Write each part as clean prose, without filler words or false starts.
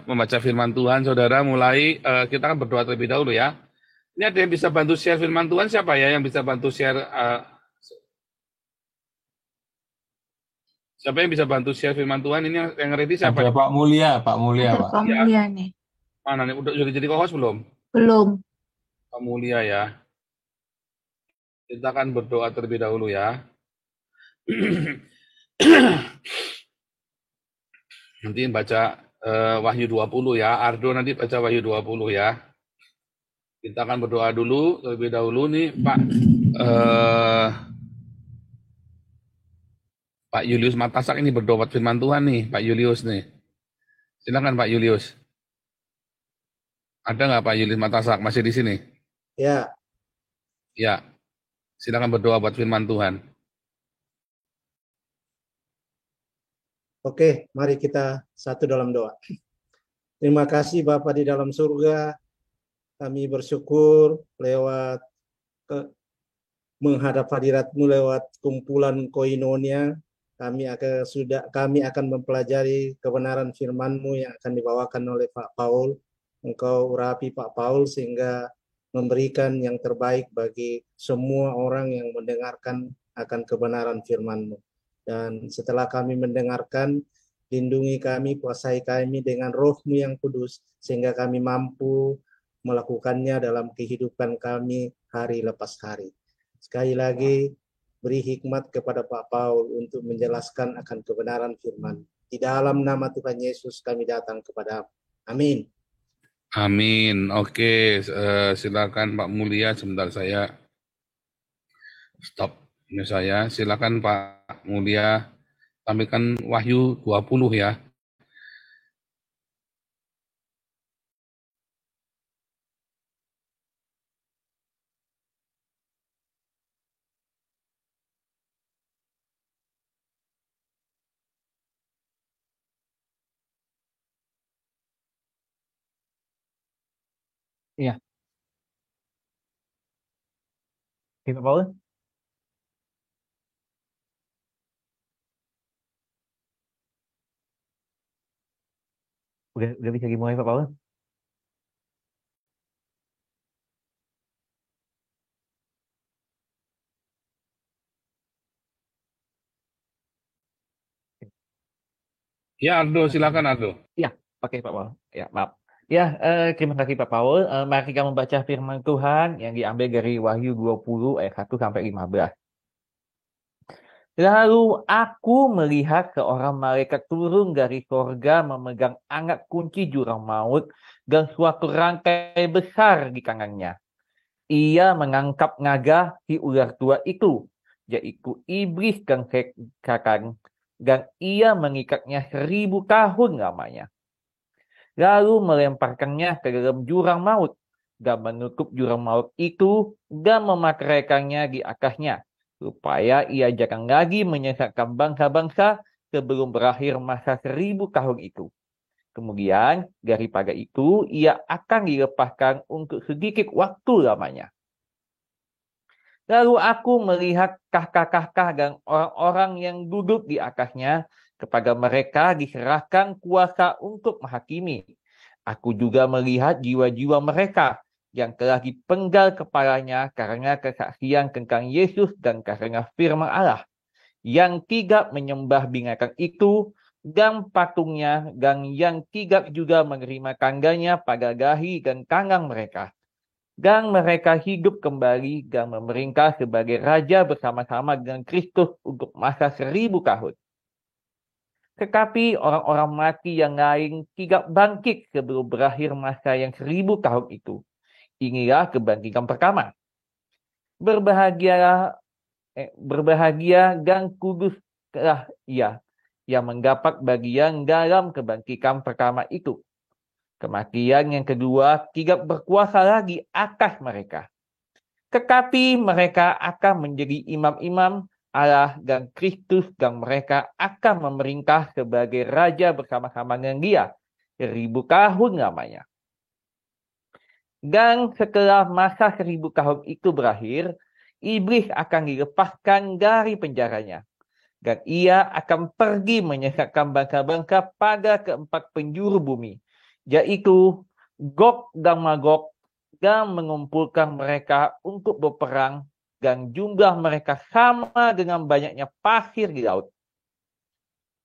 membaca firman Tuhan, saudara mulai kita akan berdoa terlebih dahulu ya. Ini ada yang bisa bantu share firman Tuhan, siapa ya yang bisa bantu share? Siapa yang bisa bantu share firman Tuhan? Ini yang ready siapa Ada nih? Pak Mulia, Pak Mulia, Ada Pak. Pak Ya, Mulia nih. mana nih? Udah jadi co-host belum? Belum. Pak Mulia ya. Kita akan berdoa terlebih dahulu ya. Nanti baca Wahyu 20 ya. Ardo nanti baca Wahyu 20 ya. Kita akan berdoa dulu terlebih dahulu nih Pak Pak Julius Matasak ini berdoa firman Tuhan nih, Pak Julius nih. Silakan Pak Julius. Ada nggak Pak Julius Matasak masih di sini? Ya, Ya, silakan berdoa buat firman Tuhan. oke, mari kita satu dalam doa. Terima kasih Bapa di dalam surga, kami bersyukur lewat menghadap hadirat-Mu lewat kumpulan koinonia, kami akan mempelajari kebenaran firman-Mu yang akan dibawakan oleh Pak Paul. Engkau urapi Pak Paul sehingga memberikan yang terbaik bagi semua orang yang mendengarkan akan kebenaran firman-Mu. Dan setelah kami mendengarkan, lindungi kami, kuasai kami dengan roh-Mu yang kudus, sehingga kami mampu melakukannya dalam kehidupan kami hari lepas hari. Sekali lagi, beri hikmat kepada Pak Paul untuk menjelaskan akan kebenaran firman. Di dalam nama Tuhan Yesus kami datang kepada. Amin. Amin. Oke, silakan Pak Mulia. Sebentar saya stop. Ini saya. Silakan Pak Mulia. Tampilkan Wahyu 20 ya. Iya, oke Pak Paul. Udah bisa dimulai Pak Paul. Ya Ardo, silakan Ardo. Iya, oke Pak Paul. Ya, maaf. Ya, terima kasih Pak Paul. Mari kita membaca firman Tuhan yang diambil dari Wahyu 20 ayat 1 sampai 15. Lalu aku melihat seorang malaikat turun dari sorga memegang angkat kunci jurang maut dan suatu rantai besar di tangannya. Ia mengangkat naga si ular tua itu, yaitu iblis dan setan, dan ia mengikatnya 1000 tahun lamanya. Lalu melemparkannya ke dalam jurang maut, dan menutup jurang maut itu, dan memakaikannya di atasnya, supaya ia jangan lagi menyesatkan bangsa-bangsa sebelum berakhir masa 1000 tahun itu. Kemudian, daripada itu, ia akan dilepaskan untuk sedikit waktu lamanya. Lalu aku melihat kahkah-kahkah dan orang-orang yang duduk di atasnya, kepada mereka diserahkan kuasa untuk menghakimi. Aku juga melihat jiwa-jiwa mereka yang telah dipenggal kepalanya karena kesaksian tentang Yesus dan karena firman Allah, yang tidak menyembah binatang itu dan patungnya, dan yang tidak juga menerima tandanya pada dahi dan tangan mereka. Dan mereka hidup kembali dan memerintah sebagai raja bersama-sama dengan Kristus untuk masa 1000 tahun. Tetapi orang-orang mati yang lain tidak bangkit sebelum berakhir masa yang 1000 tahun itu. Inilah kebangkitan pertama. Berbahagia dan kuduslah ia yang mendapat bagian dalam kebangkitan pertama itu. Kematian yang kedua tidak berkuasa lagi atas mereka. Tetapi mereka akan menjadi imam-imam Allah dan Kristus, dan mereka akan memerintah sebagai raja bersama-sama dengan dia 1000 tahun lamanya. Dan setelah masa 1000 tahun itu berakhir, iblis akan dilepaskan dari penjaranya. Dan ia akan pergi menyesatkan bangsa-bangsa pada keempat penjuru bumi, yaitu Gog dan Magog, dan mengumpulkan mereka untuk berperang, dan jumlah mereka sama dengan banyaknya pasir di laut.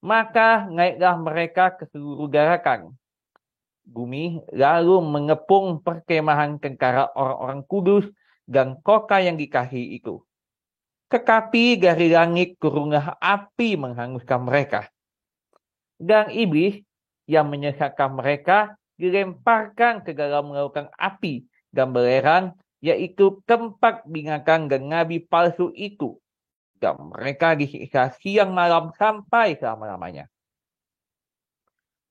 Maka naiklah mereka ke seluruh garakan bumi, lalu mengepung perkemahan tentara orang-orang kudus dan kota yang dikasihi itu. Tetapi dari langit turunlah api menghanguskan mereka. Dan iblis yang menyesatkan mereka dilemparkan ke dalam lautan api dan belerang, yaitu tempat binatang dan nabi palsu itu. Dan mereka disiksa siang malam sampai selama-lamanya.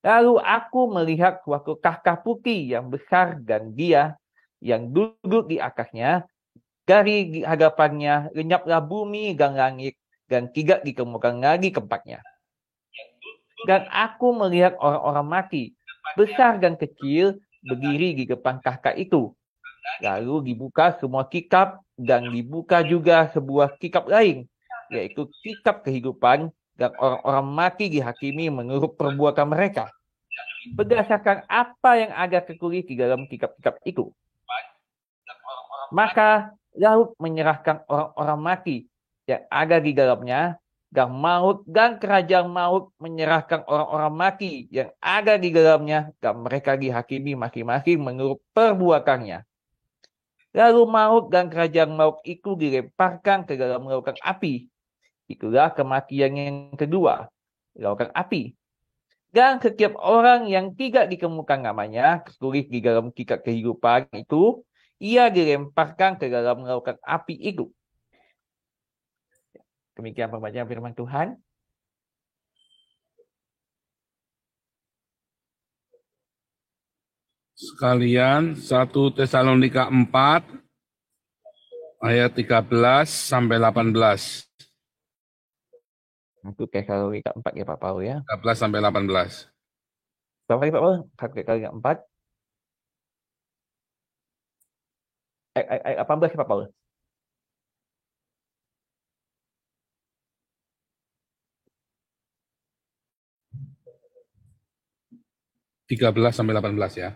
Lalu aku melihat suatu tahta putih yang besar, dan dia yang duduk di atasnya. Dari hadapannya lenyaplah bumi dan langit, dan tidak ditemukan lagi tempatnya. Dan aku melihat orang-orang mati, besar dan kecil, berdiri di depan tahta itu. Lalu dibuka semua kitab, dan dibuka juga sebuah kitab lain, yaitu kitab kehidupan, dan orang-orang mati dihakimi menurut perbuatan mereka, berdasarkan apa yang ada tertulis di dalam kitab-kitab itu. Maka laut menyerahkan orang-orang mati yang ada di dalamnya, dan maut dan kerajaan maut menyerahkan orang-orang mati yang ada di dalamnya, dan mereka dihakimi masing-masing menurut perbuatannya. Lalu maut dan kerajaan maut itu dilemparkan ke dalam lautan api. Itulah kematian yang kedua, lautan api. Dan setiap orang yang tidak ditemukan namanya tertulis di dalam kitab kehidupan itu, ia dilemparkan ke dalam lautan api itu. Demikian pembacaan firman Tuhan. Sekalian 1 Tesalonika 4 ayat 13 sampai 18. Itu Tesalonika 4 ya Pak Paul ya. 13 sampai 18. Berapa kali Pak Paul? 1 Tesalonika 4. Ayat 18 ya Pak Paul. Tiga belas sampai 18 ya.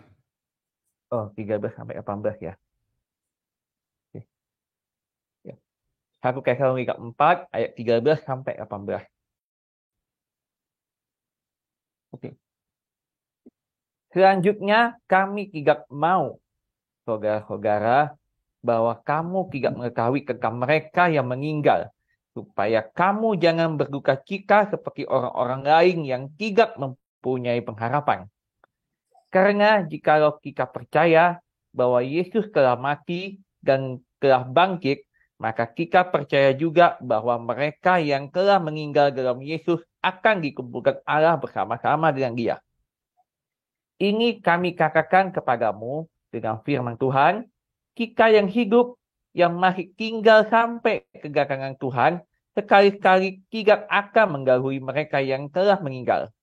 Oh, 13 sampai 18 ya. Oke. Ya. 1 Tesalonika 4 ayat 13 sampai 18. Oke. Selanjutnya kami tidak mau, saudara-saudara, bahwa kamu tidak mengetahui tentang mereka yang meninggal, supaya kamu jangan berduka cita seperti orang-orang lain yang tidak mempunyai pengharapan. Karena jikalau kita percaya bahwa Yesus telah mati dan telah bangkit, maka kita percaya juga bahwa mereka yang telah meninggal dalam Yesus akan dikumpulkan Allah bersama-sama dengan Dia. Ini kami katakan kepadamu dengan firman Tuhan, kita yang hidup, yang masih tinggal sampai kedatangan Tuhan, sekali-kali tidak akan mengganggu mereka yang telah meninggal.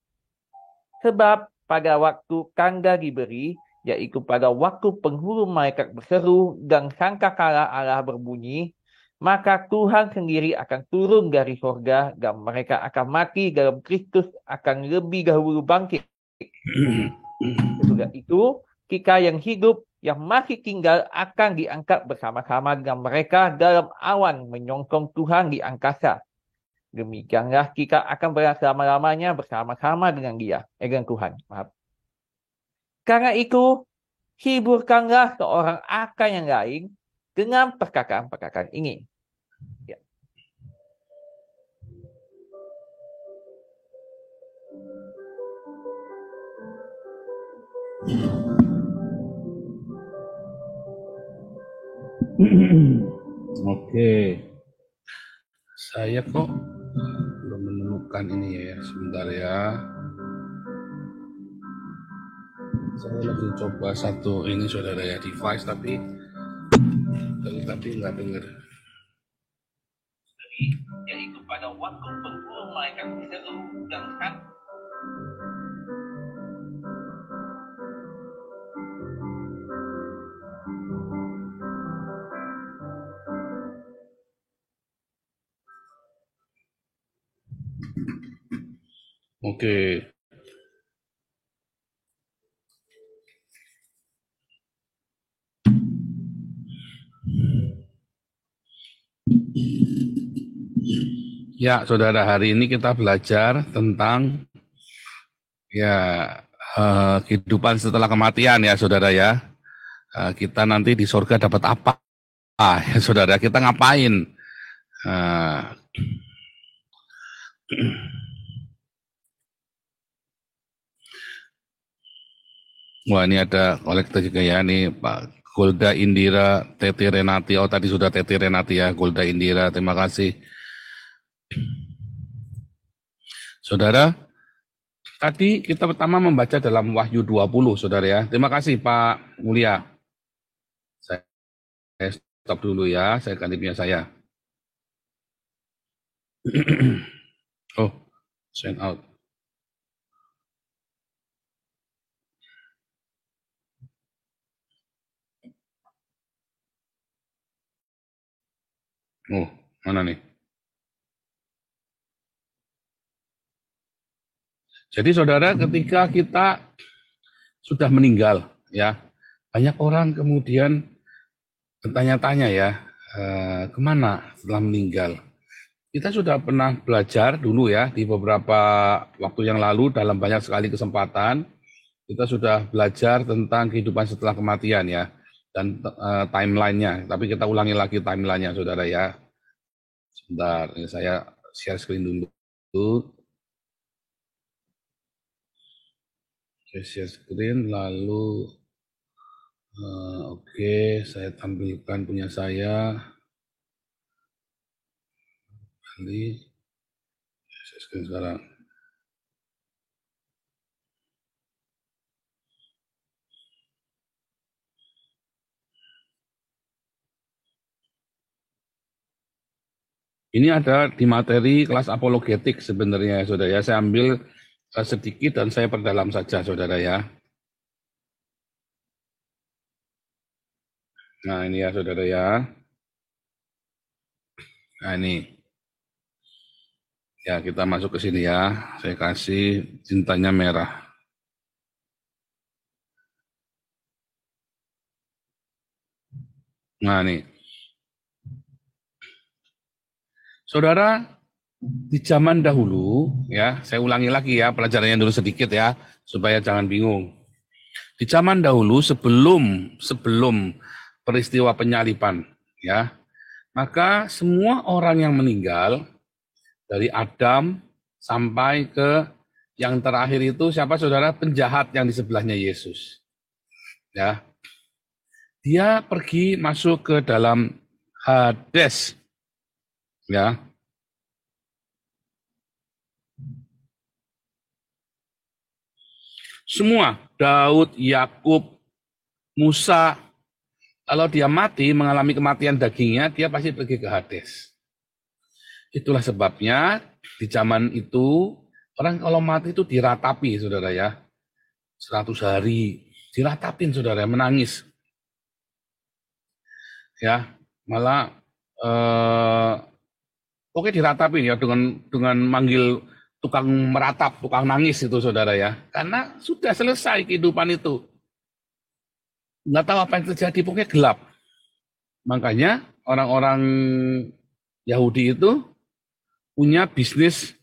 Sebab pada waktu tanda diberi, yaitu pada waktu penghulu malaikat berseru dan sangkakala Allah berbunyi, maka Tuhan sendiri akan turun dari surga, dan mereka akan mati dalam Kristus akan lebih dahulu bangkit. Sesudah itu, kita yang hidup, yang masih tinggal akan diangkat bersama-sama dengan mereka dalam awan menyongsong Tuhan di angkasa. Demikianlah kita akan bersama-lamanya bersama-sama dengan Dia, dengan Tuhan. Maaf. Karena itu, hiburkanlah seorang akan yang lain dengan perkataan-perkataan ini. Ya. Oke. Saya kok belum menemukan ini ya. Sebentar ya. Saya lagi coba satu ini saudara ya, device tapi nggak dengar. Yaitu pada waktu penghulu malaikat berseru dan Oke. Ya, saudara, hari ini kita belajar tentang ya kehidupan setelah kematian ya, saudara ya. Kita nanti di surga dapat apa? Ya, saudara, kita ngapain? Wah, ini ada kolektor juga ya, nih Pak Golda Indira, Teti Renati. Oh, tadi sudah Teti Renati ya, Golda Indira, terima kasih. Saudara, tadi kita pertama membaca dalam Wahyu 20, saudara ya. Terima kasih Pak Mulia. Saya stop dulu ya, saya ganti punya saya. Oh, send out. Oh, mana nih? Jadi saudara, ketika kita sudah meninggal, ya, banyak orang kemudian bertanya-tanya ya, kemana setelah meninggal? Kita sudah pernah belajar dulu ya, di beberapa waktu yang lalu dalam banyak sekali kesempatan, kita sudah belajar tentang kehidupan setelah kematian ya, dan timelinenya. Tapi kita ulangi lagi timelinenya, saudara ya. Sebentar, ini saya share screen dulu. Saya share screen, lalu oke, saya tampilkan punya saya. Kali, share screen sekarang. Ini ada di materi kelas apologetik sebenarnya, saudara ya. Saya ambil sedikit dan saya perdalam saja, saudara ya. Nah, ini ya, saudara ya. Nah, ini. Ya, kita masuk ke sini ya. Saya kasih tintanya merah. Nah, nih. Saudara, di zaman dahulu, ya, saya ulangi lagi ya, pelajarannya dulu sedikit ya, supaya jangan bingung. Di zaman dahulu, sebelum peristiwa penyaliban, ya, maka semua orang yang meninggal, dari Adam sampai ke yang terakhir itu siapa saudara? Penjahat yang di sebelahnya Yesus. Ya, dia pergi masuk ke dalam Hades. Ya, semua, Daud, Yakub, Musa, kalau dia mati mengalami kematian dagingnya, dia pasti pergi ke Hades. Itulah sebabnya di zaman itu orang kalau mati itu diratapi, saudara ya, 100 hari diratapin, saudara, menangis. Ya, malah oke diratapin ya dengan manggil tukang meratap, tukang nangis itu, saudara ya, karena sudah selesai kehidupan itu. Nggak tahu apa yang terjadi, pokoknya gelap. Makanya orang-orang Yahudi itu punya bisnis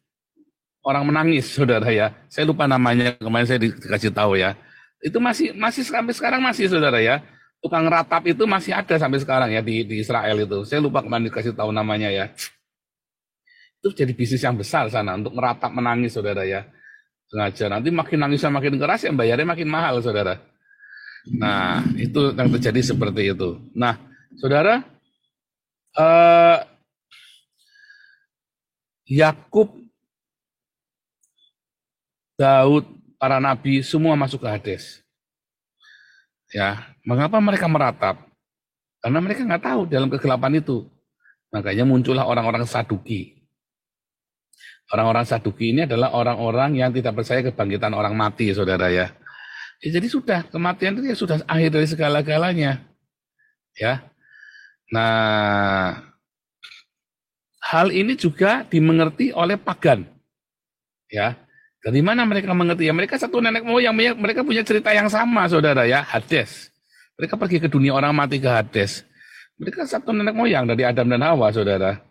orang menangis, saudara ya. Saya lupa namanya, kemarin saya dikasih tahu ya. Itu masih sampai sekarang masih, saudara ya. Tukang ratap itu masih ada sampai sekarang ya di Israel itu. Saya lupa kemarin dikasih tahu namanya ya. Itu jadi bisnis yang besar sana untuk meratap menangis, saudara ya. Sengaja nanti makin nangisnya makin keras, yang bayarnya makin mahal, saudara. Nah, itu yang terjadi seperti itu. Nah, saudara, Yakub, Daud, para nabi semua masuk ke Hades. Ya, mengapa mereka meratap? Karena mereka nggak tahu dalam kegelapan itu. Makanya muncullah orang-orang Saduki. Orang-orang Saduki ini adalah orang-orang yang tidak percaya kebangkitan orang mati, saudara ya. Jadi sudah, kematian itu ya sudah akhir dari segala-galanya. Ya. Nah, hal ini juga dimengerti oleh pagan. Ya. Dari mana mereka mengerti? Ya, mereka satu nenek moyang, mereka punya cerita yang sama, saudara ya, Hades. Mereka pergi ke dunia orang mati ke Hades. Mereka satu nenek moyang dari Adam dan Hawa, saudara.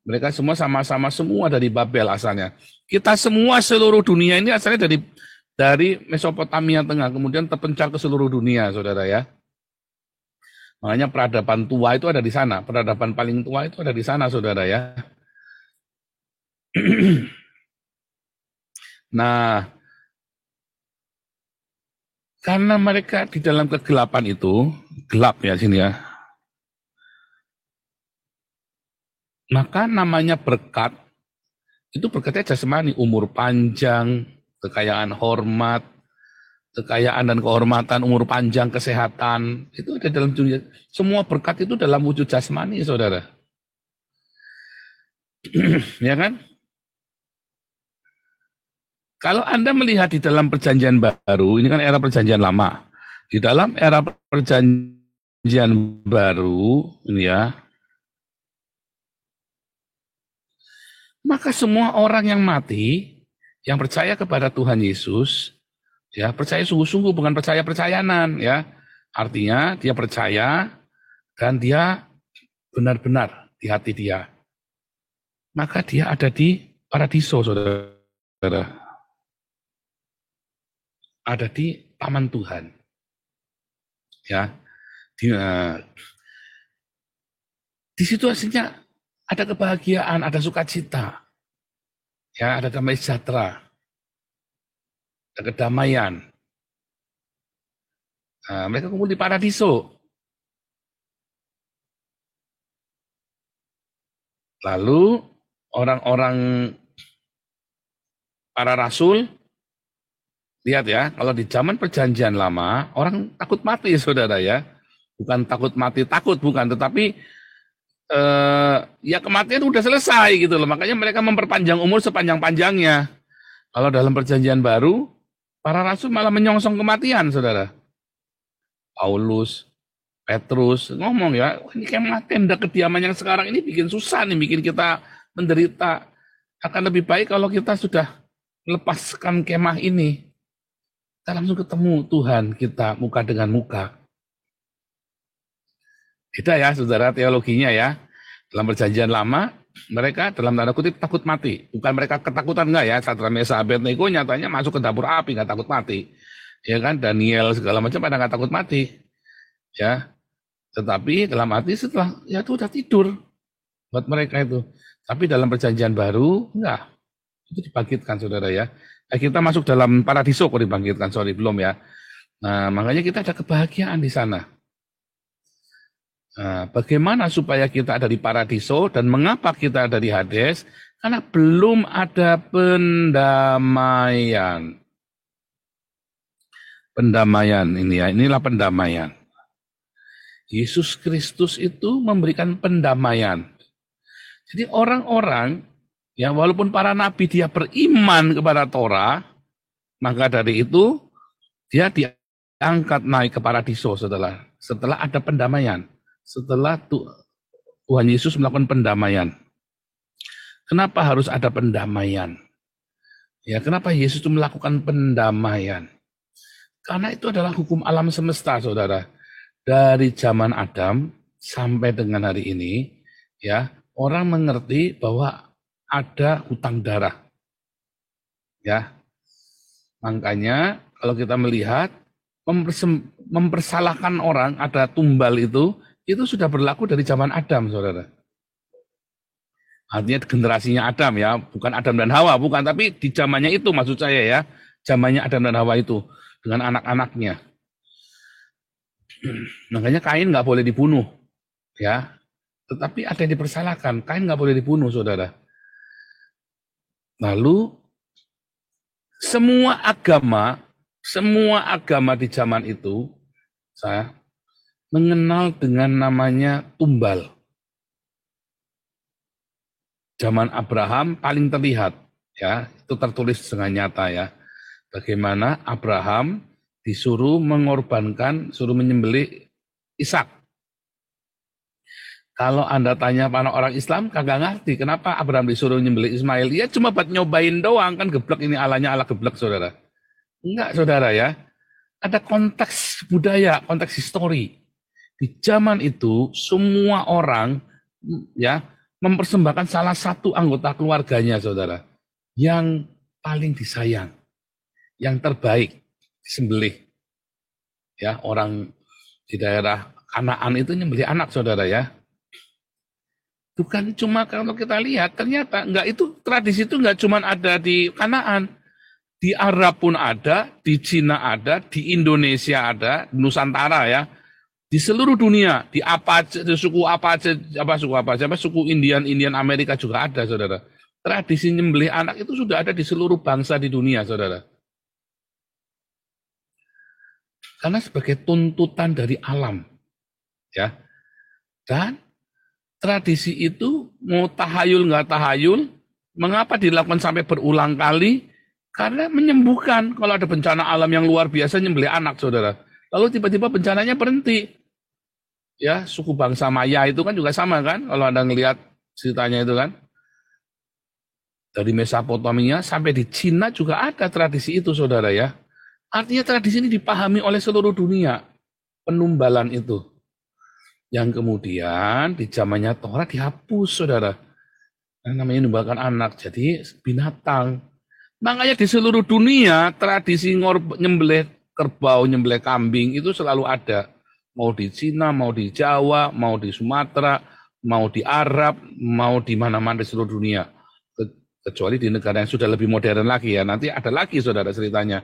Mereka semua sama-sama semua dari Babel asalnya. Kita semua seluruh dunia ini asalnya dari Mesopotamia Tengah, kemudian terpencar ke seluruh dunia, saudara ya. Makanya peradaban tua itu ada di sana, peradaban paling tua itu ada di sana, saudara ya. Nah, karena mereka di dalam kegelapan itu, gelap ya sini ya, maka namanya berkat, itu berkatnya jasmani, umur panjang, kekayaan hormat, kekayaan dan kehormatan, umur panjang, kesehatan, itu ada dalam dunia. Semua berkat itu dalam wujud jasmani, saudara. Ya kan? Kalau Anda melihat di dalam perjanjian baru, ini kan era perjanjian lama. Di dalam era perjanjian baru, ini ya, maka semua orang yang mati, yang percaya kepada Tuhan Yesus, ya percaya sungguh-sungguh, bukan percaya percayanan, ya. Artinya dia percaya dan dia benar-benar di hati dia. Maka dia ada di paradiso, saudara. Ada di taman Tuhan. Ya. Di situ aslinya ada kebahagiaan, ada sukacita. Ya, ada damai sejahtera. Ada kedamaian. Nah, mereka kumpul di paradiso. Lalu orang-orang para rasul, lihat ya, kalau di zaman perjanjian lama, orang takut mati, saudara ya. Bukan takut mati, takut bukan, tetapi ya kematian udah selesai gitu loh. Makanya mereka memperpanjang umur sepanjang-panjangnya. Kalau dalam perjanjian baru, para rasul malah menyongsong kematian, saudara. Paulus, Petrus, ngomong ya, ini tenda kediaman yang sekarang ini bikin susah nih, bikin kita menderita. Akan lebih baik kalau kita sudah melepaskan kemah ini. Kita langsung ketemu Tuhan kita muka dengan muka. Beda ya saudara teologinya ya. Dalam perjanjian lama, mereka dalam tanda kutip takut mati. Bukan mereka ketakutan enggak ya. Sadrak Mesah Abednego nyatanya masuk ke dapur api, enggak takut mati. Ya kan, Daniel segala macam pada enggak takut mati. Ya. Tetapi dalam hati setelah, ya itu udah tidur. Buat mereka itu. Tapi dalam perjanjian baru, enggak. Itu dibangkitkan saudara ya. Kita masuk dalam paradiso kok dibangkitkan, belum ya. Nah, makanya kita ada kebahagiaan di sana. Nah, bagaimana supaya kita ada di paradiso dan mengapa kita ada di Hades? Karena belum ada pendamaian. Pendamaian ini ya, inilah pendamaian. Yesus Kristus itu memberikan pendamaian. Jadi orang-orang, ya walaupun para nabi dia beriman kepada Torah, maka dari itu dia diangkat naik ke paradiso setelah ada pendamaian. Setelah Tuhan Yesus melakukan pendamaian. Kenapa harus ada pendamaian? Ya, kenapa Yesus itu melakukan pendamaian? Karena itu adalah hukum alam semesta, saudara. Dari zaman Adam sampai dengan hari ini, ya, orang mengerti bahwa ada hutang darah. Ya. Makanya kalau kita melihat mempersalahkan orang, ada tumbal itu sudah berlaku dari zaman Adam, saudara. Artinya generasinya Adam ya, bukan Adam dan Hawa, bukan, tapi di zamannya itu maksud saya ya, zamannya Adam dan Hawa itu dengan anak-anaknya. Makanya Kain nggak boleh dibunuh, ya. Tetapi ada yang dipersalahkan, Kain nggak boleh dibunuh, saudara. Lalu semua agama di zaman itu, saya mengenal dengan namanya tumbal. Zaman Abraham paling terlihat, ya, itu tertulis dengan nyata ya. Bagaimana Abraham disuruh menyembelih Ishak. Kalau Anda tanya pada orang Islam, kagak ngerti kenapa Abraham disuruh nyembelih Ismail. Ya cuma buat nyobain doang, kan geblek ini alanya ala geblek, saudara. Enggak, saudara ya. Ada konteks budaya, konteks histori. Di zaman itu, semua orang ya mempersembahkan salah satu anggota keluarganya, saudara, yang paling disayang, yang terbaik, disembelih. Ya, orang di daerah Kanaan itu nyembelih anak, saudara ya. Bukan cuma kalau kita lihat, ternyata enggak, itu tradisi itu enggak cuma ada di Kanaan. Di Arab pun ada, di Cina ada, di Indonesia ada, Nusantara ya, di seluruh dunia, di suku apa aja, suku Indian Amerika juga ada, saudara. Tradisi nyembelih anak itu sudah ada di seluruh bangsa di dunia, saudara. Karena sebagai tuntutan dari alam, ya. Dan tradisi itu mau tahayul nggak tahayul, mengapa dilakukan sampai berulang kali? Karena menyembuhkan. Kalau ada bencana alam yang luar biasa, nyembelih anak, saudara. Lalu tiba-tiba bencananya berhenti. Ya, suku bangsa Maya itu kan juga sama kan? Kalau Anda ngelihat ceritanya itu kan. Dari Mesopotamia sampai di Cina juga ada tradisi itu, saudara ya. Artinya tradisi ini dipahami oleh seluruh dunia. Penumbalan itu. Yang kemudian di zamannya Torah dihapus, saudara. Yang namanya numbalkan anak, jadi binatang. Makanya di seluruh dunia tradisi nyembelih kerbau, nyembelih kambing itu selalu ada. Mau di Cina, mau di Jawa, mau di Sumatera, mau di Arab, mau di mana-mana di seluruh dunia. Kecuali di negara yang sudah lebih modern lagi ya. Nanti ada lagi, saudara, ceritanya.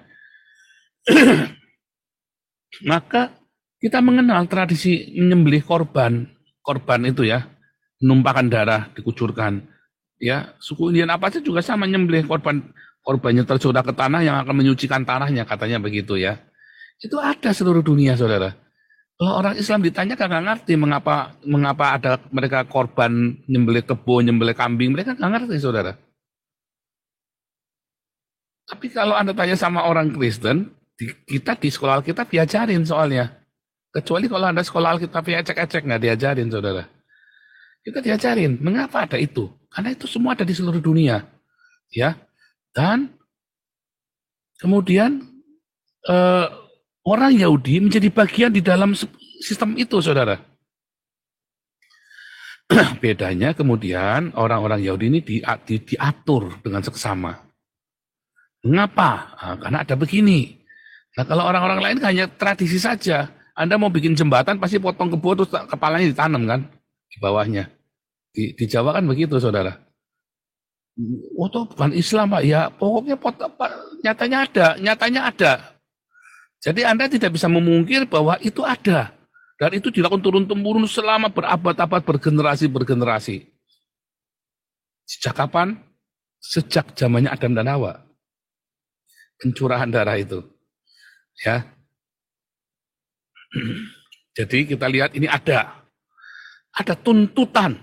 Maka kita mengenal tradisi menyembelih korban itu ya, menumpahkan darah, dikucurkan. Ya, suku Indian apa saja juga sama, nyembelih korbannya tercurah ke tanah yang akan menyucikan tanahnya, katanya begitu ya. Itu ada seluruh dunia, saudara. Kalau orang Islam ditanya nggak ngerti mengapa ada mereka korban nyembelih kebo, nyembelih kambing, mereka nggak ngerti, saudara. Tapi kalau Anda tanya sama orang Kristen, kita di sekolah kita diajarin soalnya. Kecuali kalau Anda sekolah Alkitab ecek-ecek, nggak diajarin, saudara. Kita diajarin, mengapa ada itu? Karena itu semua ada di seluruh dunia. Ya, dan kemudian orang Yahudi menjadi bagian di dalam sistem itu, saudara. Bedanya kemudian orang-orang Yahudi ini diatur dengan seksama. Mengapa? Nah, karena ada begini. Nah, kalau orang-orang lain hanya tradisi saja. Anda mau bikin jembatan pasti potong kebo terus kepalanya ditanam kan di bawahnya. Di Jawa kan begitu, saudara. Oh, itu bukan Islam, Pak. Ya, pokoknya nyatanya ada. Jadi Anda tidak bisa memungkir bahwa itu ada. Dan itu dilakukan turun-temurun selama berabad-abad, bergenerasi-bergenerasi. Sejak kapan? Sejak zamannya Adam dan Hawa. Pencurahan darah itu. Ya. Jadi kita lihat ini ada tuntutan.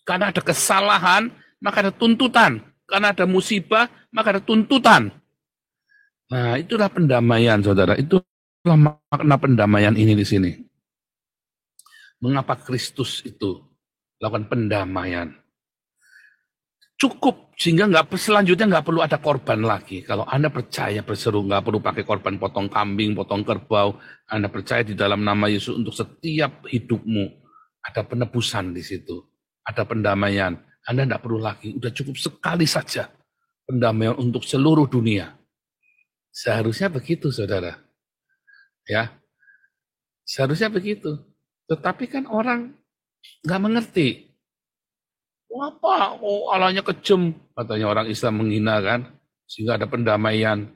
Karena ada kesalahan, maka ada tuntutan. Karena ada musibah, maka ada tuntutan. Nah, itulah pendamaian, saudara. Itulah makna pendamaian ini di sini. Mengapa Kristus itu lakukan pendamaian? Cukup, sehingga selanjutnya nggak perlu ada korban lagi. Kalau Anda percaya berseru, nggak perlu pakai korban potong kambing, potong kerbau. Anda percaya di dalam nama Yesus untuk setiap hidupmu. Ada penebusan di situ. Ada pendamaian. Anda tidak perlu lagi. Udah cukup sekali saja pendamaian untuk seluruh dunia. Seharusnya begitu, saudara. Ya, seharusnya begitu. Tetapi kan orang nggak mengerti. Apa? Oh, Allahnya kejem, katanya orang Islam menghina kan, sehingga ada pendamaian.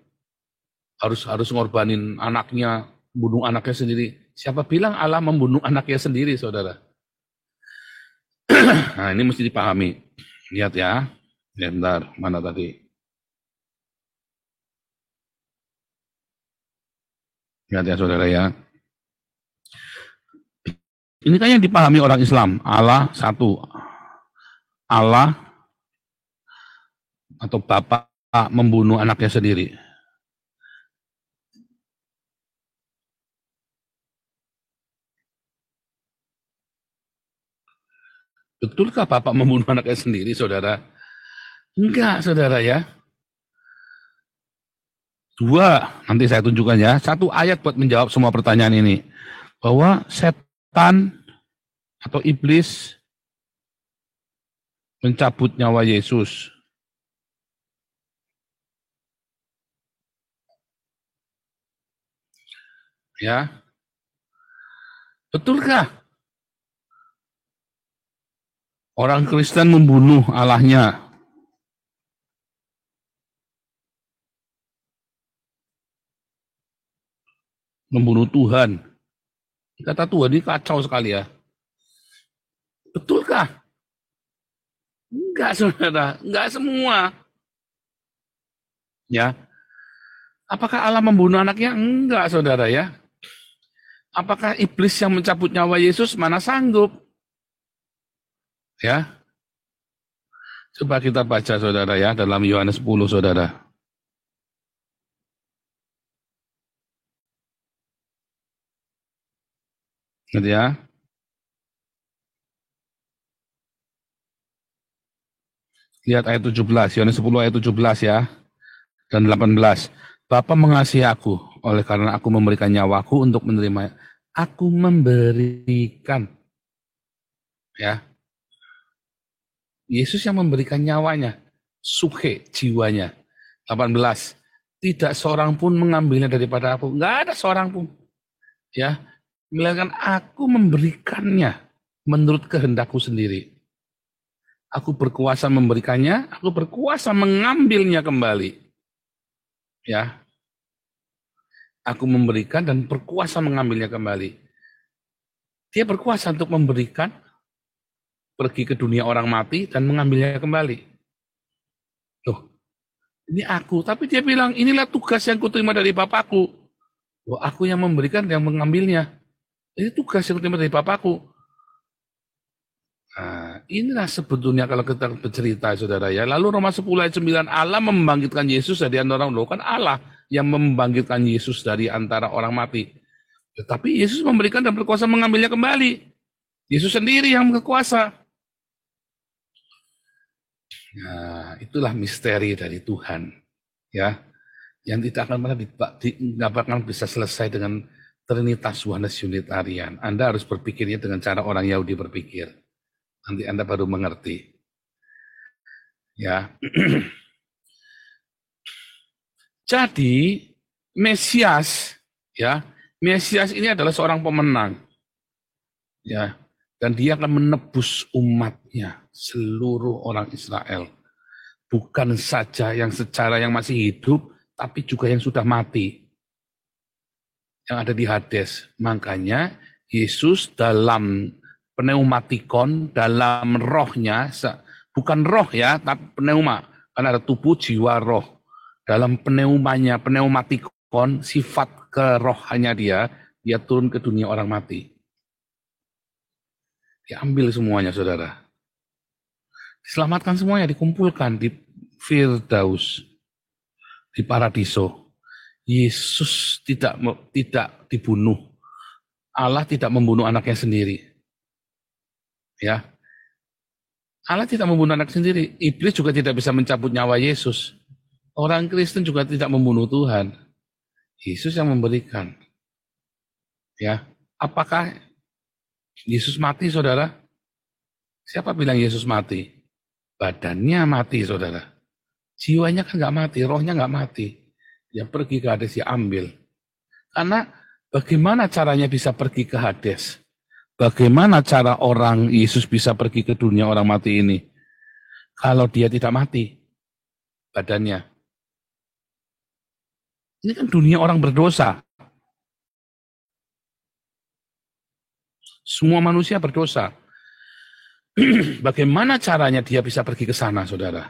Harus ngorbanin anaknya, bunuh anaknya sendiri. Siapa bilang Allah membunuh anaknya sendiri, saudara? Nah, ini mesti dipahami. Lihat ya. Lihat bentar, mana tadi? Lihat ya, saudara ya. Ini kan yang dipahami orang Islam. Allah satu. Allah atau Bapa membunuh anaknya sendiri. Betulkah Bapak membunuh anaknya sendiri, saudara? Enggak, saudara ya. Dua, nanti saya tunjukkan ya. Satu ayat buat menjawab semua pertanyaan ini. Bahwa setan atau iblis mencabut nyawa Yesus. Ya, betulkah orang Kristen membunuh Allahnya? Membunuh Tuhan. Kata Tuhan ini kacau sekali ya. Betulkah? Enggak, saudara. Enggak semua. Ya. Apakah Allah membunuh anaknya? Enggak, saudara ya. Apakah iblis yang mencabut nyawa Yesus? Mana sanggup? Ya. Coba kita baca, saudara ya, dalam Yohanes 10, saudara. Gitu ya. Lihat ayat 17, Yohanes 10 ayat 17 ya. Dan 18. Bapa mengasihi aku, oleh karena aku memberikan nyawaku untuk menerima. Aku memberikan. Ya. Yesus yang memberikan nyawanya. Suke jiwanya. 18. Tidak seorang pun mengambilnya daripada aku. Enggak ada seorang pun. Ya. Melainkan aku memberikannya menurut kehendakku sendiri. Aku berkuasa memberikannya, aku berkuasa mengambilnya kembali. Ya. Aku memberikan dan berkuasa mengambilnya kembali. Dia berkuasa untuk memberikan, pergi ke dunia orang mati dan mengambilnya kembali. Loh, ini aku. Tapi dia bilang, inilah tugas yang kuterima dari Bapakku. Loh, aku yang memberikan, yang mengambilnya. Ini tugas yang kuterima dari Bapakku. Nah, inilah sebetulnya kalau kita bercerita, saudara ya. Lalu Roma 10 ayat 9, Allah membangkitkan Yesus dari antara orang. Loh, kan Allah yang membangkitkan Yesus dari antara orang mati. Tetapi Yesus memberikan dan berkuasa mengambilnya kembali. Yesus sendiri yang berkuasa. Nah, itulah misteri dari Tuhan. Ya, yang tidak akan pernah bisa selesai dengan Trinitas Oneness Unitarian. Anda harus berpikirnya dengan cara orang Yahudi berpikir. Nanti Anda baru mengerti. Ya. Jadi Mesias, ya, Mesias ini adalah seorang pemenang. Ya, dan dia akan menebus umatnya, seluruh orang Israel. Bukan saja yang secara yang masih hidup, tapi juga yang sudah mati. Yang ada di Hades. Makanya Yesus dalam pneumatikon, dalam rohnya, bukan roh ya, tapi pneuma. Karena ada tubuh, jiwa, roh. Dalam pneumanya, pneumatikon, sifat kerohannya dia turun ke dunia orang mati. Diambil semuanya, saudara. Diselamatkan semuanya, dikumpulkan di Firdaus, di Paradiso. Yesus tidak dibunuh. Allah tidak membunuh anaknya sendiri. Ya, Allah tidak membunuh anak sendiri. Iblis juga tidak bisa mencabut nyawa Yesus. Orang Kristen juga tidak membunuh Tuhan. Yesus yang memberikan. Ya, apakah Yesus mati, saudara? Siapa bilang Yesus mati? Badannya mati, saudara. Jiwanya kan nggak mati, rohnya nggak mati. Dia pergi ke Hades, dia ambil. Karena bagaimana caranya bisa pergi ke Hades? Bagaimana cara orang Yesus bisa pergi ke dunia orang mati ini? Kalau dia tidak mati, badannya. Ini kan dunia orang berdosa. Semua manusia berdosa. Bagaimana caranya dia bisa pergi ke sana, saudara?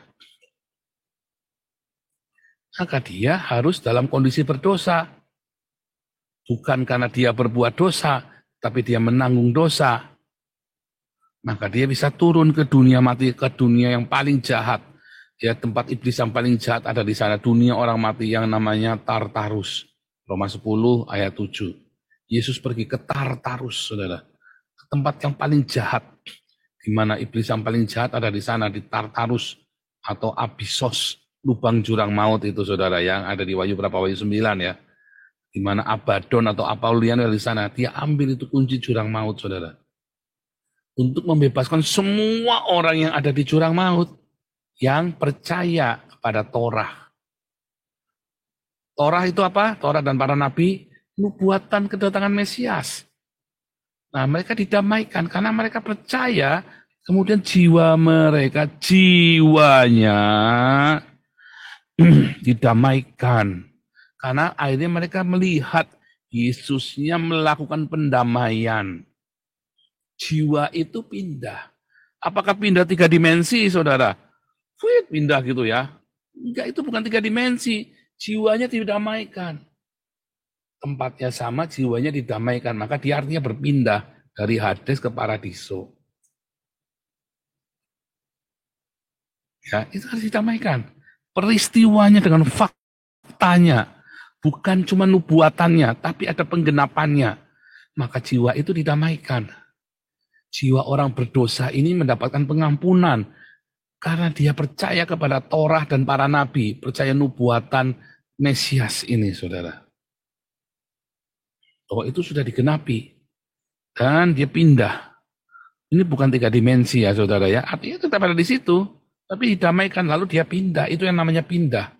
Maka dia harus dalam kondisi berdosa. Bukan karena dia berbuat dosa, tapi dia menanggung dosa. Maka dia bisa turun ke dunia mati, ke dunia yang paling jahat. Ya, tempat iblis yang paling jahat ada di sana, dunia orang mati yang namanya Tartarus. Roma 10 ayat 7. Yesus pergi ke Tartarus, saudara. Ke tempat yang paling jahat. di mana iblis yang paling jahat ada di sana, di Tartarus atau Abyssos, lubang jurang maut itu saudara, yang ada di Wahyu 9 ya. Di mana Abaddon atau Apollyon ada di sana, dia ambil itu kunci jurang maut saudara. Untuk membebaskan semua orang yang ada di jurang maut yang percaya kepada Torah. Torah itu apa? Torah dan para nabi, nubuatan kedatangan Mesias. Nah, mereka didamaikan karena mereka percaya, kemudian jiwanya didamaikan. Karena akhirnya mereka melihat Yesusnya melakukan pendamaian. Jiwa itu pindah. Apakah pindah 3 dimensi, saudara? Pindah gitu ya. Enggak, itu bukan 3 dimensi. Jiwanya didamaikan. Tempatnya sama, jiwanya didamaikan. Maka dia artinya berpindah dari Hades ke Paradiso. Ya, itu harus didamaikan. Peristiwanya dengan faktanya. Bukan cuma nubuatannya, tapi ada penggenapannya. Maka jiwa itu didamaikan. Jiwa orang berdosa ini mendapatkan pengampunan. Karena dia percaya kepada Torah dan para nabi. Percaya nubuatan Mesias ini, saudara. Oh, itu sudah digenapi. Dan dia pindah. Ini bukan 3 dimensi ya, saudara ya. Artinya tetap ada di situ. Tapi didamaikan, lalu dia pindah. Itu yang namanya pindah.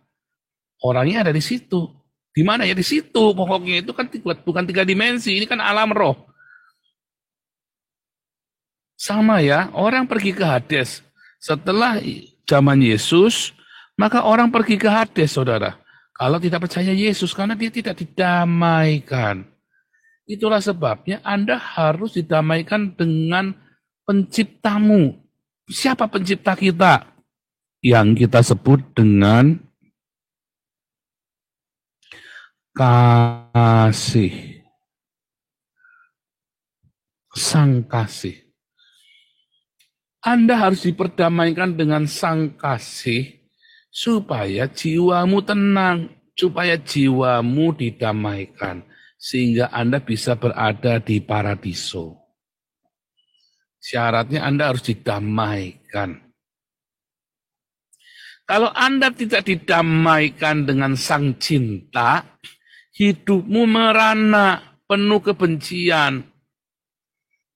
Orangnya ada di situ. Di mana ya? Di situ. Pokoknya itu kan bukan 3 dimensi. Ini kan alam roh. Sama ya, orang pergi ke Hades. Setelah zaman Yesus, maka orang pergi ke Hades, saudara. Kalau tidak percaya Yesus, karena dia tidak didamaikan. Itulah sebabnya Anda harus didamaikan dengan penciptamu. Siapa pencipta kita? Yang kita sebut dengan kasih. Sang kasih. Anda harus diperdamaikan dengan sang kasih supaya jiwamu tenang, supaya jiwamu didamaikan, sehingga Anda bisa berada di Paradiso. Syaratnya Anda harus didamaikan. Kalau Anda tidak didamaikan dengan sang cinta, hidupmu merana, penuh kebencian.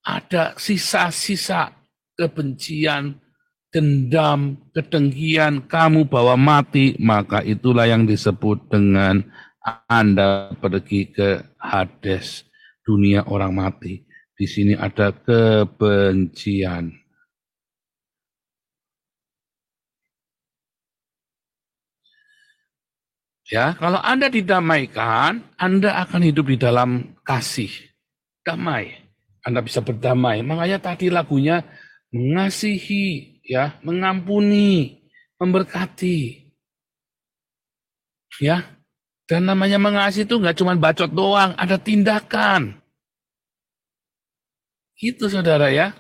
Ada sisa-sisa kebencian, dendam, kedengkian, kamu bawa mati, maka itulah yang disebut dengan Anda pergi ke Hades, dunia orang mati. Di sini ada kebencian. Ya, kalau Anda didamaikan, Anda akan hidup di dalam kasih, damai. Anda bisa berdamai. Makanya tadi lagunya mengasihi, ya, mengampuni, memberkati. Ya. Dan namanya mengasihi itu nggak cuma bacot doang, ada tindakan. Gitu saudara ya.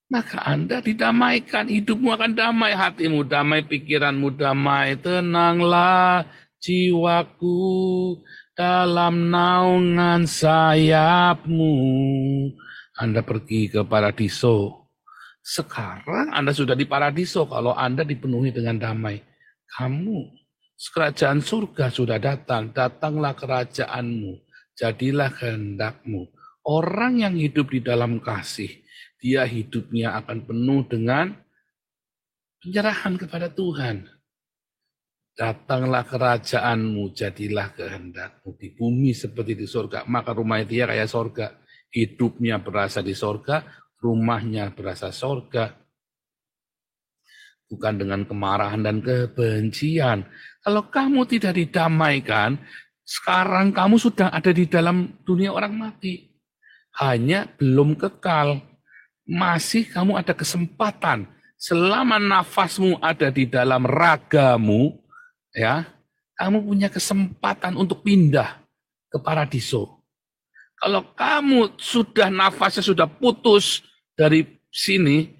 Maka Anda didamaikan, hidupmu akan damai, hatimu damai, pikiranmu damai, tenanglah jiwaku dalam naungan sayapmu. Anda pergi ke Paradiso. Sekarang Anda sudah di Paradiso kalau Anda dipenuhi dengan damai. Kamu, kerajaan surga sudah datang. Datanglah kerajaanmu. Jadilah kehendakmu. Orang yang hidup di dalam kasih, dia hidupnya akan penuh dengan penyerahan kepada Tuhan. Datanglah kerajaanmu, jadilah kehendakmu. Di bumi seperti di surga. Maka rumah dia kayak surga. Hidupnya berasa di surga, rumahnya berasa surga. Bukan dengan kemarahan dan kebencian. Kalau kamu tidak didamaikan, sekarang kamu sudah ada di dalam dunia orang mati. Hanya belum kekal. Masih kamu ada kesempatan. Selama nafasmu ada di dalam ragamu, ya, kamu punya kesempatan untuk pindah ke Paradiso. Kalau kamu sudah nafasnya sudah putus dari sini,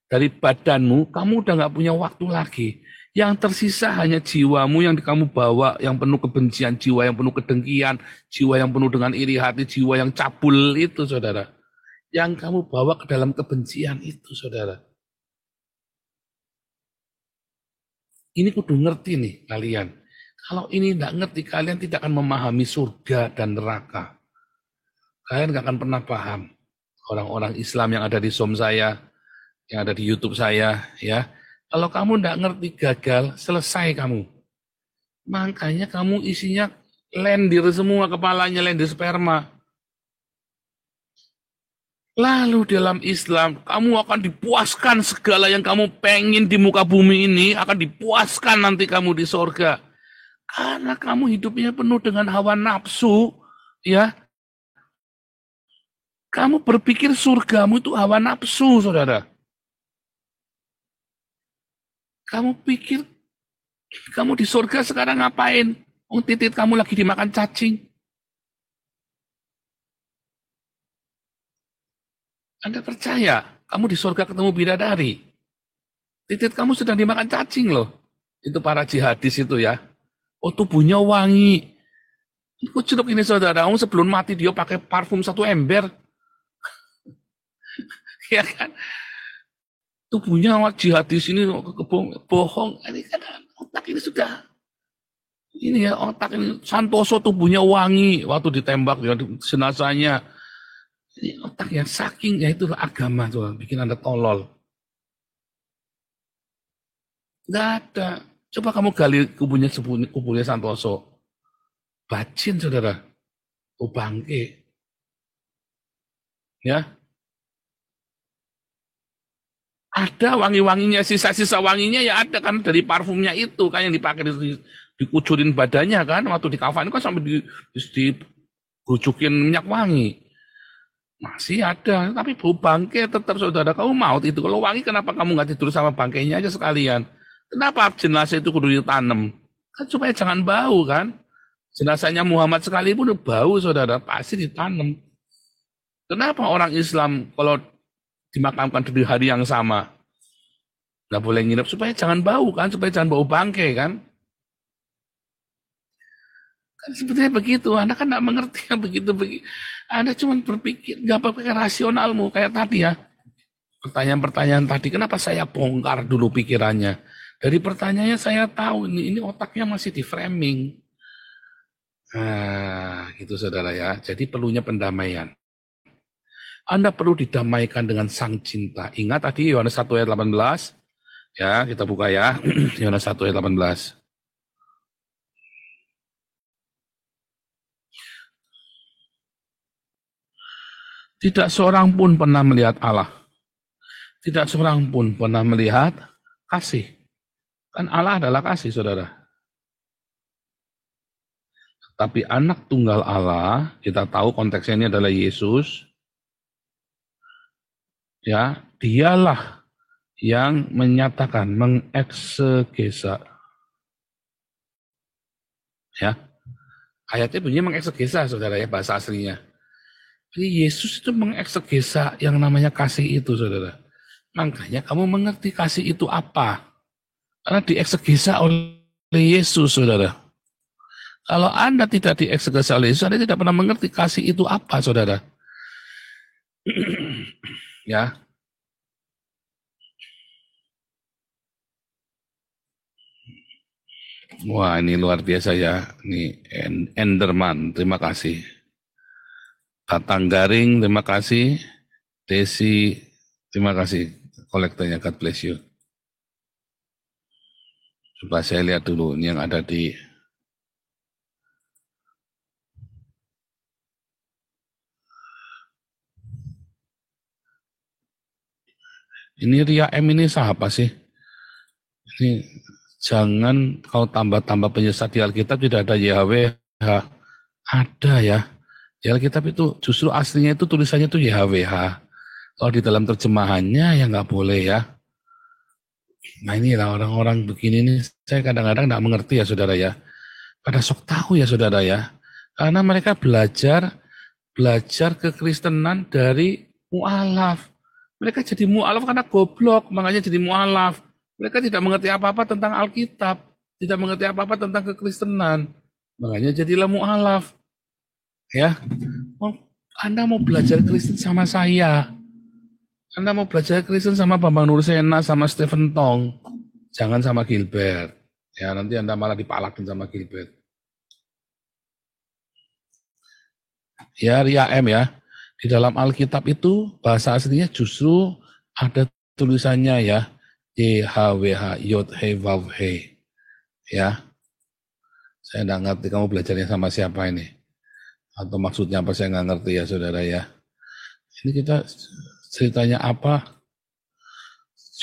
dari badanmu, kamu udah nggak punya waktu lagi. Yang tersisa hanya jiwamu yang kamu bawa, yang penuh kebencian, jiwa yang penuh kedengkian, jiwa yang penuh dengan iri hati, jiwa yang cabul itu, saudara. yang kamu bawa ke dalam kebencian itu, saudara. Ini kudu ngerti nih kalian. Kalau ini tidak ngerti, kalian tidak akan memahami surga dan neraka. Kalian nggak akan pernah paham. Orang-orang Islam yang ada di Zoom saya, yang ada di YouTube saya, ya. Kalau kamu tidak ngerti, gagal, selesai kamu. Makanya kamu isinya lendir semua, kepalanya lendir sperma. Lalu dalam Islam, kamu akan dipuaskan segala yang kamu pengen di muka bumi ini, akan dipuaskan nanti kamu di sorga. Karena kamu hidupnya penuh dengan hawa nafsu, ya. Kamu berpikir surgamu itu hawa nafsu, saudara. Kamu pikir, kamu di surga sekarang ngapain? Titit kamu lagi dimakan cacing. Anda percaya, kamu di surga ketemu bidadari. Titit kamu sedang dimakan cacing loh. Itu para jihadis itu ya. Oh, tubuhnya wangi. Kucuk ini saudara, sebelum mati dia pakai parfum 1 ember. Ya kan? Tubuhnya jihadis ini bohong. Ini kan otak ini sudah. Ini ya otak ini. Santoso tubuhnya wangi. Waktu ditembak ya, jenazahnya. Ini otak yang saking, ya itulah agama tuh, bikin Anda tolol. Nggak ada. Coba kamu gali kubunya Santoso. Bacin, saudara. Oh, bangke. Ya. Ada wangi-wanginya, sisa-sisa wanginya ya ada kan dari parfumnya itu kan yang dipakai dikucurin badannya kan waktu di kafan kan sampai dibujukin minyak wangi. Masih ada, tapi bau bangke tetap saudara. Kamu mau itu, kalau wangi kenapa kamu nggak tidur sama bangkainya aja sekalian? Kenapa jenazah itu kudu ditanam? Kan supaya jangan bau kan? Jenazahnya Muhammad sekalipun bau saudara, pasti ditanam. Kenapa orang Islam kalau dimakamkan di hari yang sama nggak boleh nginep? Supaya jangan bau kan, supaya jangan bau bangke kan? Kan sebetulnya begitu, Anda kan nggak mengerti yang begitu. Anda cuma berpikir, nggak pakai rasionalmu, kayak tadi ya. Pertanyaan-pertanyaan tadi, kenapa saya bongkar dulu pikirannya? Dari pertanyaannya saya tahu, ini otaknya masih di framing. Nah, gitu saudara ya. Jadi perlunya pendamaian. Anda perlu didamaikan dengan sang cinta. Ingat tadi Yohanes 1 ayat 18. Ya, kita buka ya. Yohanes 1 ayat 18. Tidak seorang pun pernah melihat Allah. Tidak seorang pun pernah melihat kasih. Kan Allah adalah kasih, saudara. Tapi anak tunggal Allah, kita tahu konteksnya ini adalah Yesus. Ya, dialah yang menyatakan, mengeksegesa. Ya, ayatnya bunyinya mengeksegesa, saudara ya, bahasa aslinya. Jadi Yesus itu mengeksegesa yang namanya kasih itu, saudara. Makanya kamu mengerti kasih itu apa. Karena dieksegesa oleh Yesus, saudara. Kalau Anda tidak dieksegesa oleh Yesus, Anda tidak pernah mengerti kasih itu apa, saudara. Ya. Wah, ini luar biasa ya. Ini Enderman, terima kasih. Tatang Garing, terima kasih. Desi, terima kasih. Kolektornya, God bless you. Coba saya lihat dulu ini yang ada di ini Ria M ini siapa sih? Ini jangan kau tambah-tambah penyesat di Alkitab tidak ada YHWH. Ada ya. Di Alkitab itu justru aslinya itu tulisannya itu YHWH. Kalau di dalam terjemahannya ya nggak boleh ya. Nah inilah orang-orang begini nih, saya kadang-kadang nggak mengerti ya saudara ya. Pada sok tahu ya saudara ya. Karena mereka belajar kekristenan dari mu'alaf. Mereka jadi mu'alaf karena goblok, makanya jadi mu'alaf. Mereka tidak mengerti apa-apa tentang Alkitab, tidak mengerti apa-apa tentang kekristenan. Makanya jadilah mu'alaf. Ya. Anda mau belajar Kristen sama saya. Anda mau belajar Kristen sama Bambang Nursena, sama Stephen Tong. Jangan sama Gilbert. Ya, nanti Anda malah dipalakin sama Gilbert. Ya, Ria M ya. Di dalam Alkitab itu bahasa aslinya justru ada tulisannya ya. YHWH, Yod He Vav He. Ya. Saya nggak ngerti kamu belajarnya sama siapa ini. Atau maksudnya apa saya nggak ngerti ya saudara ya. Ini kita ceritanya apa?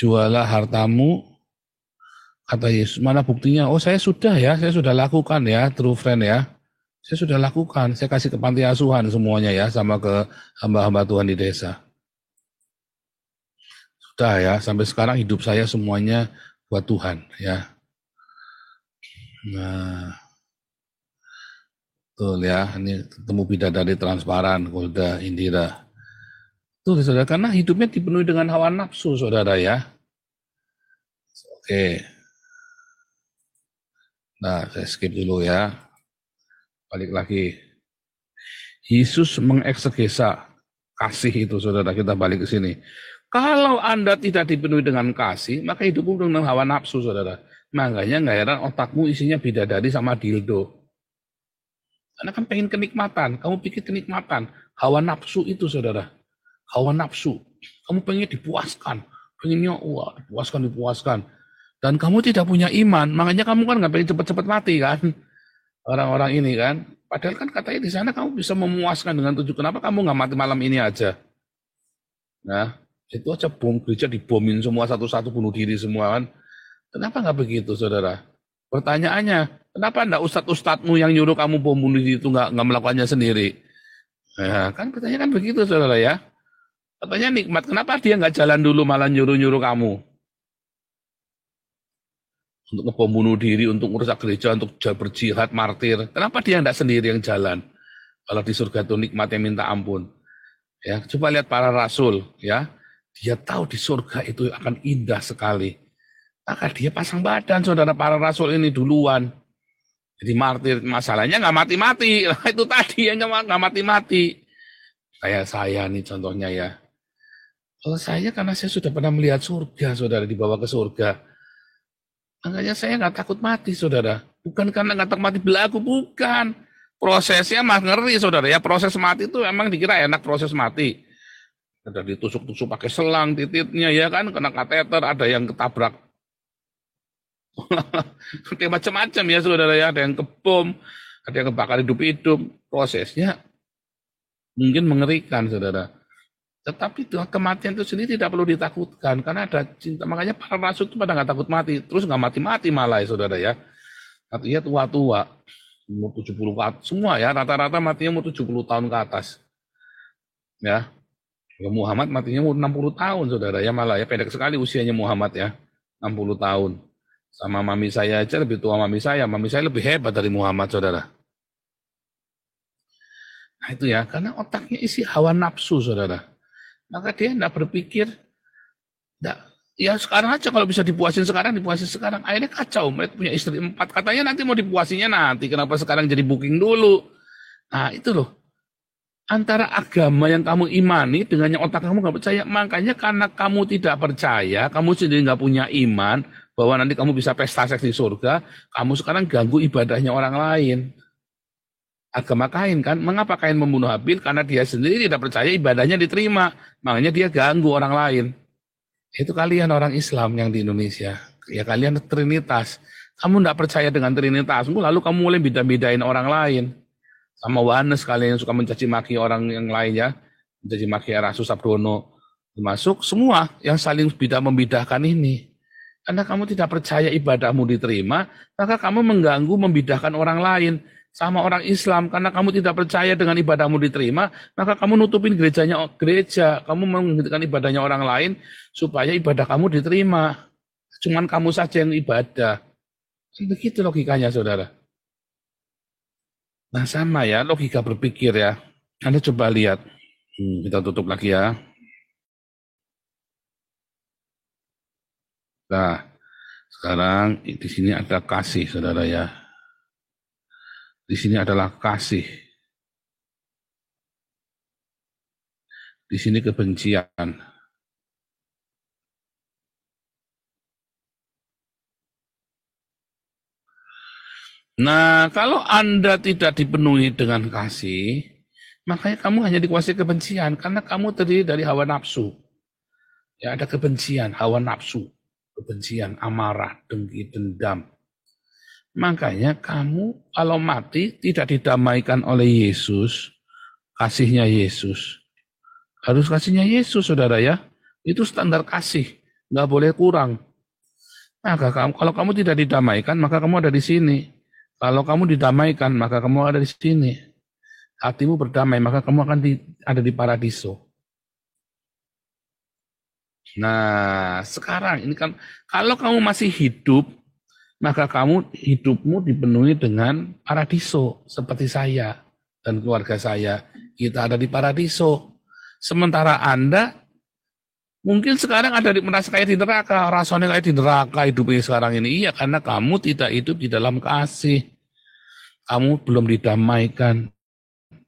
Jualah hartamu, kata Yesus. Mana buktinya? Oh saya sudah lakukan ya, true friend ya. Saya sudah lakukan, saya kasih ke panti asuhan semuanya ya, sama ke hamba-hamba Tuhan di desa. Sudah ya, sampai sekarang hidup saya semuanya buat Tuhan ya. Nah, betul ya, ini ketemu bidadari transparan, Golda Indira. Tuh saudara, karena hidupnya dipenuhi dengan hawa nafsu saudara ya. Oke. Nah, saya skip dulu ya. Balik lagi. Yesus mengeksegesa kasih itu saudara, kita balik ke sini. Kalau Anda tidak dipenuhi dengan kasih, maka hidupmu dengan hawa nafsu saudara. Makanya nggak heran otakmu isinya bidadari sama dildo. Karena kan pengen kenikmatan, kamu pikir kenikmatan. Hawa nafsu itu saudara. Hawa nafsu. Kamu pengen dipuaskan. Pengennya, wah dipuaskan. Dan kamu tidak punya iman, makanya kamu kan nggak pengen cepat-cepat mati kan. Orang-orang ini kan, padahal kan katanya di sana kamu bisa memuaskan dengan tujuh. Kenapa kamu nggak mati malam ini aja? Nah, itu aja bom gereja dibomin semua satu-satu bunuh diri semua kan. Kenapa nggak begitu, saudara? Pertanyaannya, kenapa enggak ustadz-ustadzmu yang nyuruh kamu bom bunuh diri itu nggak melakukannya sendiri? Nah, kan pertanyaan kan begitu, saudara ya. Katanya nikmat, kenapa dia nggak jalan dulu malah nyuruh-nyuruh kamu? Untuk ngebom bunuh diri, untuk merusak gereja, untuk berjihad, martir. Kenapa dia tidak sendiri yang jalan? Kalau di surga itu nikmatnya minta ampun. Ya, coba lihat para rasul, ya. Dia tahu di surga itu akan indah sekali. Maka dia pasang badan, saudara para rasul ini duluan. Jadi martir, masalahnya nggak mati-mati. Nah, itu tadi yang nggak mati-mati. Kayak saya nih contohnya ya. Kalau saya karena saya sudah pernah melihat surga, saudara, dibawa ke surga. Makanya saya nggak takut mati, saudara. Bukan karena nggak takut mati belagu, bukan. Prosesnya mah ngeri, saudara. Ya proses mati itu emang dikira enak proses mati. Ada ditusuk-tusuk pakai selang, titiknya ya kan, kena kateter, ada yang ketabrak. Kayak macam-macam ya, saudara ya. Ada yang kebom, ada yang kebakar hidup-hidup. Prosesnya mungkin mengerikan, saudara. Tetapi kematian itu sendiri tidak perlu ditakutkan karena ada cinta. Makanya para rasul itu pada nggak takut mati, terus nggak mati-mati malah ya saudara ya. Artinya tua-tua, umur 70 ke atas, semua ya rata-rata matinya umur 70 tahun ke atas. Ya, Muhammad matinya umur 60 tahun saudara ya, malah ya pendek sekali usianya Muhammad ya, 60 tahun. Sama mami saya aja lebih tua mami saya lebih hebat dari Muhammad saudara. Nah itu ya, karena otaknya isi hawa nafsu saudara. Maka dia tidak berpikir, ya sekarang aja kalau bisa dipuasin sekarang. Akhirnya kacau, mereka punya istri 4. Katanya nanti mau dipuasinya nanti, kenapa sekarang jadi booking dulu? Nah itu loh, antara agama yang kamu imani dengan yang otak kamu nggak percaya. Makanya karena kamu tidak percaya, kamu sendiri nggak punya iman, bahwa nanti kamu bisa pesta seks di surga, kamu sekarang ganggu ibadahnya orang lain. Agama Kain kan, mengapa Kain membunuh Habil? Karena dia sendiri tidak percaya ibadahnya diterima, makanya dia ganggu orang lain. Itu kalian orang Islam yang di Indonesia, ya kalian Trinitas. Kamu tidak percaya dengan Trinitasmu, lalu kamu mulai beda-bedain orang lain. Sama Wanes kalian yang suka mencaci maki orang yang lain ya, mencaci maki Rasul Sabdono, termasuk semua yang saling membidahkan ini. Karena kamu tidak percaya ibadahmu diterima, maka kamu mengganggu membidahkan orang lain. Sama orang Islam, karena kamu tidak percaya dengan ibadahmu diterima, maka kamu nutupin gereja, kamu menghentikan ibadahnya orang lain, supaya ibadah kamu diterima. Cuman kamu saja yang ibadah. Begitu logikanya, saudara. Nah sama ya, logika berpikir ya. Anda coba lihat. Kita tutup lagi ya. Nah, sekarang di sini ada kasih, saudara ya. Di sini adalah kasih. Di sini kebencian. Nah, kalau Anda tidak dipenuhi dengan kasih, makanya kamu hanya dikuasai kebencian, karena kamu terdiri dari hawa nafsu. Ya, ada kebencian, hawa nafsu, kebencian, amarah, dengki, dendam. Makanya kamu kalau mati tidak didamaikan oleh Yesus, kasihnya Yesus. Harus kasihnya Yesus, saudara ya. Itu standar kasih, nggak boleh kurang. Maka kalau kamu tidak didamaikan, maka kamu ada di sini. Kalau kamu didamaikan, maka kamu ada di sini. Hatimu berdamai, maka kamu akan ada di paradiso. Nah, sekarang ini kan, kalau kamu masih hidup, maka hidupmu dipenuhi dengan paradiso, seperti saya dan keluarga saya. Kita ada di paradiso. Sementara Anda, mungkin sekarang ada merasa kayak di neraka, rasanya kayak di neraka hidupnya sekarang ini. Iya, karena kamu tidak hidup di dalam kasih. Kamu belum didamaikan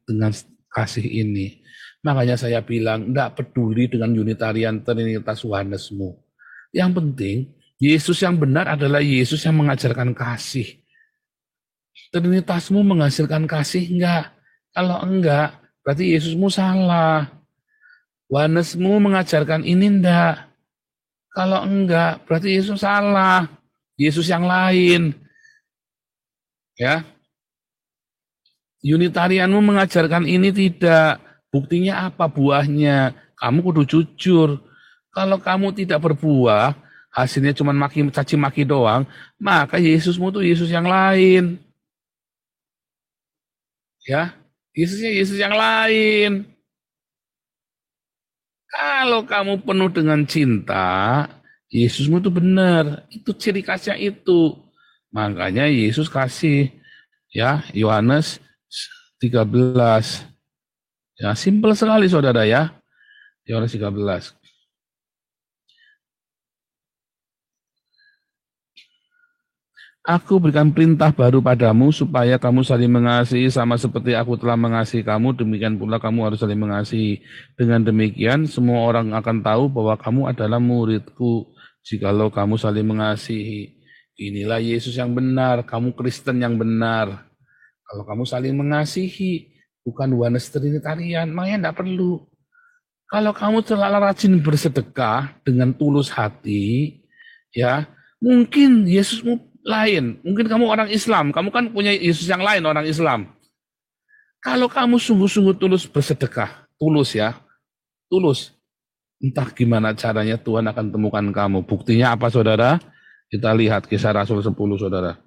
dengan kasih ini. Makanya saya bilang, tidak peduli dengan Unitarian Trinitas Oneness-mu. Yang penting, Yesus yang benar adalah Yesus yang mengajarkan kasih. Trinitasmu menghasilkan kasih enggak? Kalau enggak, berarti Yesusmu salah. Oneness-mu mengajarkan ini enggak? Kalau enggak, berarti Yesus salah. Yesus yang lain. Ya. Unitarianmu mengajarkan ini tidak. Buktinya apa? Buahnya. Kamu kudu jujur. Kalau kamu tidak berbuah, hasilnya cuma caci maki doang, maka Yesusmu tuh Yesus yang lain. Ya, Yesusnya Yesus yang lain. Kalau kamu penuh dengan cinta, Yesusmu itu benar. Itu ciri khasnya itu. Makanya Yesus kasih, ya, Yohanes 13. Ya, simpel sekali saudara ya. Yohanes 13. Aku berikan perintah baru padamu supaya kamu saling mengasihi sama seperti aku telah mengasihi kamu, demikian pula kamu harus saling mengasihi. Dengan demikian semua orang akan tahu bahwa kamu adalah muridku jikalau kamu saling mengasihi. Inilah Yesus yang benar, kamu Kristen yang benar. Kalau kamu saling mengasihi, bukan Oneness Trinitarian, makanya tidak perlu. Kalau kamu terlalu rajin bersedekah dengan tulus hati, ya mungkin Yesusmu lain. Mungkin kamu orang Islam, kamu kan punya Yesus yang lain, orang Islam. Kalau kamu sungguh-sungguh tulus bersedekah, tulus ya, tulus. Entah gimana caranya Tuhan akan temukan kamu. Buktinya apa saudara? Kita lihat Kisah Rasul 10 saudara.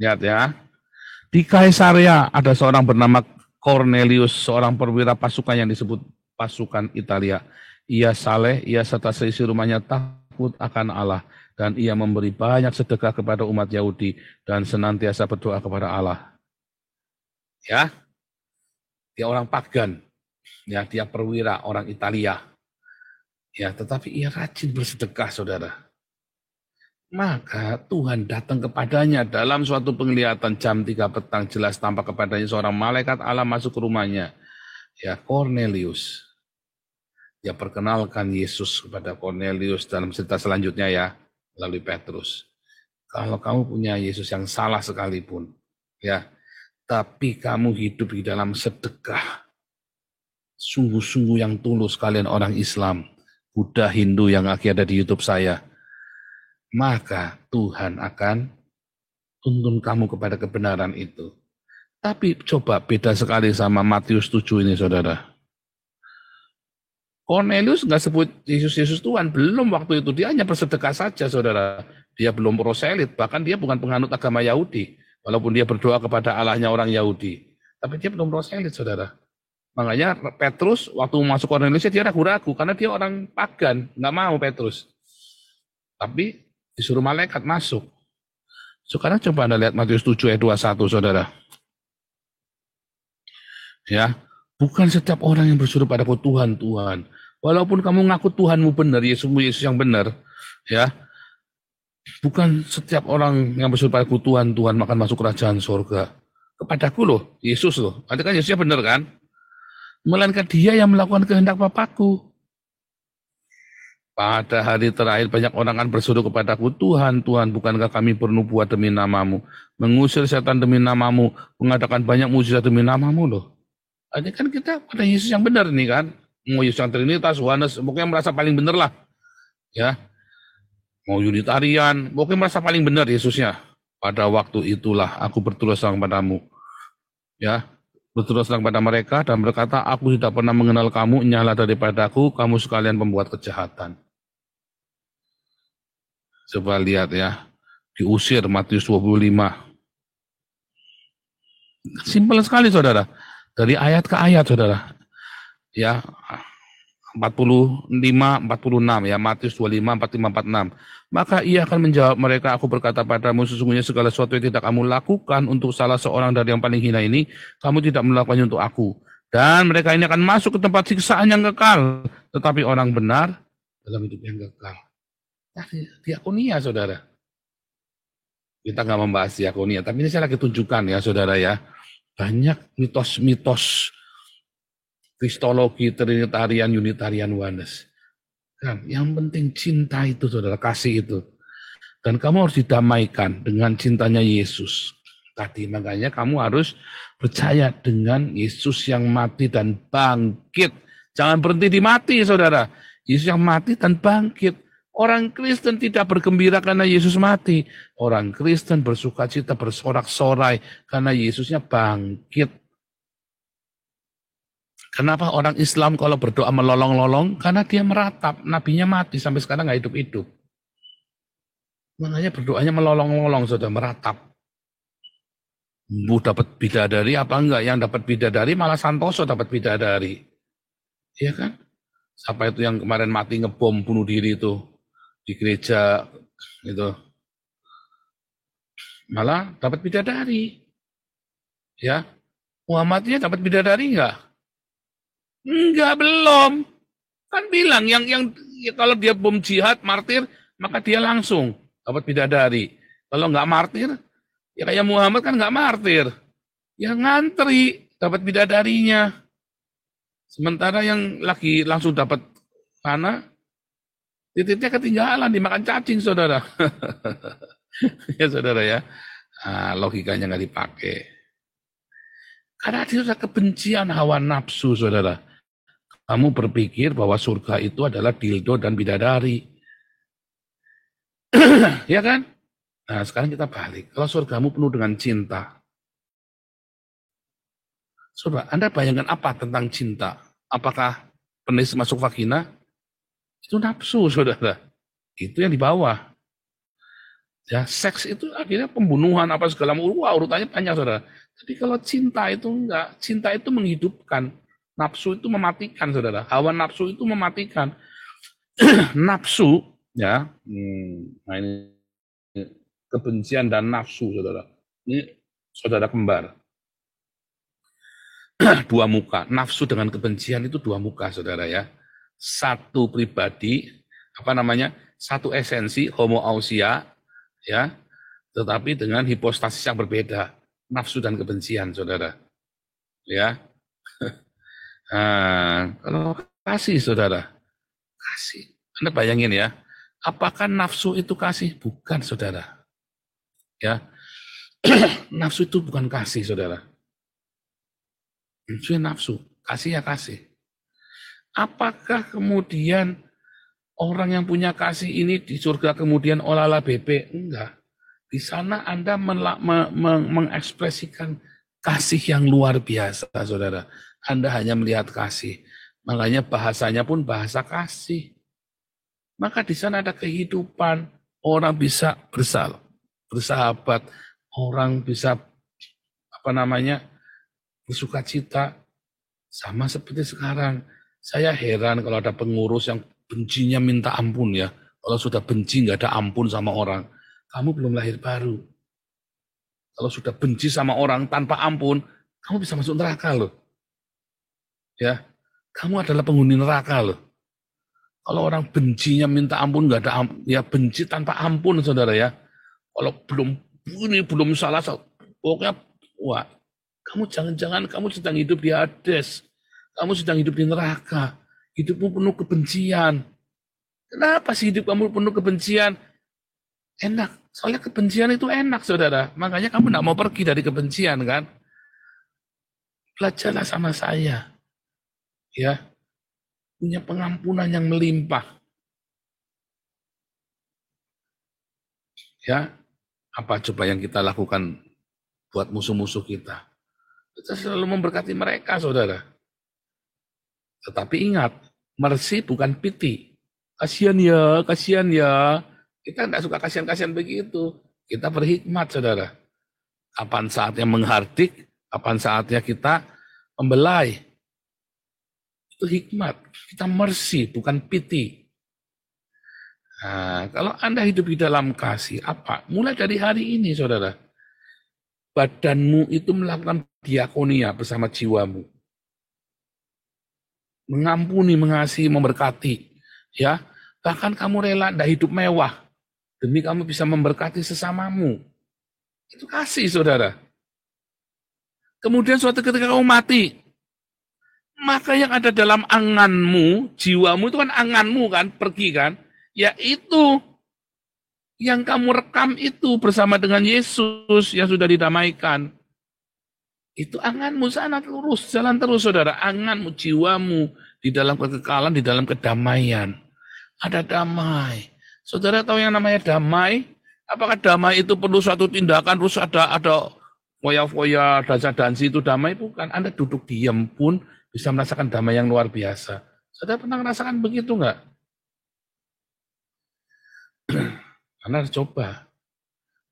Lihat ya. Di Kaisarea ada seorang bernama Cornelius, seorang perwira pasukan yang disebut pasukan Italia. Ia saleh, ia serta seisi rumahnya takut akan Allah. Dan ia memberi banyak sedekah kepada umat Yahudi dan senantiasa berdoa kepada Allah. Ya, dia orang pagan, ya dia perwira orang Italia. Ya, tetapi ia rajin bersedekah, saudara. Maka Tuhan datang kepadanya dalam suatu penglihatan jam 3 petang, jelas tampak kepadanya seorang malaikat Allah masuk ke rumahnya. Ya, Cornelius. Dia perkenalkan Yesus kepada Cornelius dalam cerita selanjutnya ya. Melalui Petrus. Kalau kamu punya Yesus yang salah sekalipun, ya, tapi kamu hidup di dalam sedekah, sungguh-sungguh yang tulus kalian orang Islam, Buddha, Hindu yang lagi ada di YouTube saya, maka Tuhan akan tuntun kamu kepada kebenaran itu. Tapi coba beda sekali sama Matius 7 ini saudara. Cornelius nggak sebut Yesus Tuhan, belum waktu itu. Dia hanya bersedekah saja, saudara. Dia belum proselit, bahkan dia bukan penganut agama Yahudi. Walaupun dia berdoa kepada Allahnya orang Yahudi. Tapi dia belum proselit, saudara. Makanya Petrus, waktu masuk Cornelius, dia ragu-ragu, karena dia orang pagan, nggak mau Petrus. Tapi disuruh malaikat masuk. Sekarang coba Anda lihat Matius 7 ayat 21, saudara. Ya, bukan setiap orang yang bersuruh padaku Tuhan, Tuhan. Walaupun kamu ngaku Tuhanmu benar, Yesus yang benar, ya. Bukan setiap orang yang bersuruh padaku Tuhan, Tuhan akan masuk kerajaan surga. Kepadaku loh, Yesus loh. Nanti kan Yesusnya benar kan? melainkan Dia yang melakukan kehendak Bapakku. Pada hari terakhir banyak orang akan berseru kepadaku, Tuhan, Tuhan, bukankah kami bernubuat demi namamu, mengusir setan demi namamu, mengadakan banyak mujizat demi namamu loh. Ini kan kita pada Yesus yang benar nih kan. Mau Yesus yang Trinitas, Yohanes, pokoknya merasa paling benar lah. Ya, mau Unitarian, pokoknya merasa paling benar Yesusnya. Pada waktu itulah aku berterus terang padamu. Ya, berterus terang pada mereka dan berkata, aku tidak pernah mengenal kamu, nyala daripadaku, kamu sekalian pembuat kejahatan. Coba lihat ya, diusir Matius 25. Simpel sekali saudara, dari ayat ke ayat saudara. Ya, 45, 46 ya, Matius 25, 45, 46. Maka ia akan menjawab mereka, aku berkata padamu, sesungguhnya segala sesuatu yang tidak kamu lakukan untuk salah seorang dari yang paling hina ini, kamu tidak melakukannya untuk aku. Dan mereka ini akan masuk ke tempat siksaan yang kekal, tetapi orang benar dalam hidup yang kekal. Nah, diakonia saudara. Kita nggak membahas diakonia, tapi ini saya lagi tunjukkan ya saudara ya. Banyak mitos-mitos Kristologi, Trinitarian, Unitarian, Oneness. Kan, yang penting cinta itu saudara, kasih itu. Dan kamu harus didamaikan dengan cintanya Yesus. Tadi makanya kamu harus percaya dengan Yesus yang mati dan bangkit. Jangan berhenti di mati saudara. Yesus yang mati dan bangkit. Orang Kristen tidak bergembira karena Yesus mati. Orang Kristen bersukacita, bersorak-sorai karena Yesusnya bangkit. Kenapa orang Islam kalau berdoa melolong-lolong? Karena dia meratap, nabinya mati sampai sekarang nggak hidup-hidup. Makanya berdoanya melolong-lolong, saudara, meratap. Bu dapat bidadari apa enggak? Yang dapat bidadari malah Santoso dapat bidadari. Iya kan? Siapa itu yang kemarin mati ngebom bunuh diri itu di gereja itu. Malah dapat bidadari. Ya. Muhammadnya dapat bidadari enggak? Enggak, belum. Kan bilang yang ya, kalau dia bom jihad, martir, maka dia langsung dapat bidadari. Kalau enggak martir, ya kayak Muhammad kan enggak martir. Ya ngantri dapat bidadarinya. Sementara yang lagi langsung dapat mana? Titiknya ketinggalan, dimakan cacing, saudara. Ya, saudara ya. Nah, logikanya nggak dipakai. Karena itu sudah kebencian hawa nafsu, saudara. Kamu berpikir bahwa surga itu adalah dildo dan bidadari. Ya kan? Nah, sekarang kita balik. Kalau surgamu penuh dengan cinta. Saudara, Anda bayangkan apa tentang cinta? Apakah penis masuk vagina? Itu nafsu, saudara. Itu yang di bawah. Ya, seks itu akhirnya pembunuhan apa segala macam. Wah, urutannya banyak, saudara. Jadi kalau cinta itu enggak. Cinta itu menghidupkan. Nafsu itu mematikan, saudara. Hawa nafsu itu mematikan. Nafsu, ya. Nah ini kebencian dan nafsu, saudara. Ini saudara kembar. Dua muka. Nafsu dengan kebencian itu dua muka, saudara ya. Satu pribadi, apa namanya? Satu esensi, homoousia, ya. Tetapi dengan hipostasis yang berbeda. Nafsu dan kebencian, saudara. Ya. Nah, kalau kasih, saudara. Kasih. Anda bayangin ya. Apakah nafsu itu kasih? Bukan, saudara. Ya. Nafsu itu bukan kasih, saudara. Itu nafsu, kasih ya kasih. Apakah kemudian orang yang punya kasih ini di surga kemudian olahlah bebek? Enggak. Di sana Anda mengekspresikan kasih yang luar biasa, saudara. Anda hanya melihat kasih. Makanya bahasanya pun bahasa kasih. Maka di sana ada kehidupan. Orang bisa bersahabat. Orang bisa bersuka cita. Sama seperti sekarang. Saya heran kalau ada pengurus yang bencinya minta ampun ya. Kalau sudah benci nggak ada ampun sama orang. Kamu belum lahir baru. Kalau sudah benci sama orang tanpa ampun, kamu bisa masuk neraka loh. Ya, kamu adalah penghuni neraka loh. Kalau orang bencinya minta ampun nggak ada ampun, ya benci tanpa ampun, saudara ya. Kalau belum salah, pokoknya wah. Kamu jangan-jangan kamu sedang hidup di Hades. Kamu sedang hidup di neraka. Hidupmu penuh kebencian. Kenapa sih hidup kamu penuh kebencian? Enak. Soalnya kebencian itu enak, saudara. Makanya kamu tidak mau pergi dari kebencian, kan? Belajarlah sama saya. Ya, punya pengampunan yang melimpah. Ya, apa coba yang kita lakukan buat musuh-musuh kita? Kita selalu memberkati mereka, saudara. Tetapi ingat, mercy bukan pity. Kasihan ya, kasihan ya. Kita tidak suka kasihan-kasihan begitu. Kita berhikmat, saudara. Kapan saatnya menghardik, kapan saatnya kita membelai. Itu hikmat. Kita mercy, bukan pity. Nah, kalau Anda hidup di dalam kasih, apa? Mulai dari hari ini, saudara. Badanmu itu melakukan diakonia bersama jiwamu. Mengampuni, mengasihi, memberkati. Ya, bahkan kamu rela tidak hidup mewah demi kamu bisa memberkati sesamamu. Itu kasih, saudara. Kemudian suatu ketika kamu mati, maka yang ada dalam anganmu, jiwamu itu kan anganmu kan, pergi kan, yaitu yang kamu rekam itu bersama dengan Yesus yang sudah didamaikan. Itu anganmu sana lurus, jalan terus, saudara. Anganmu, jiwamu di dalam kekekalan, di dalam kedamaian. Ada damai. Saudara tahu yang namanya damai? Apakah damai itu perlu suatu tindakan, terus ada foya-foya, dansa-dansi itu damai? Bukan. Anda duduk diam pun bisa merasakan damai yang luar biasa. Saudara pernah merasakan begitu enggak? Anda harus coba.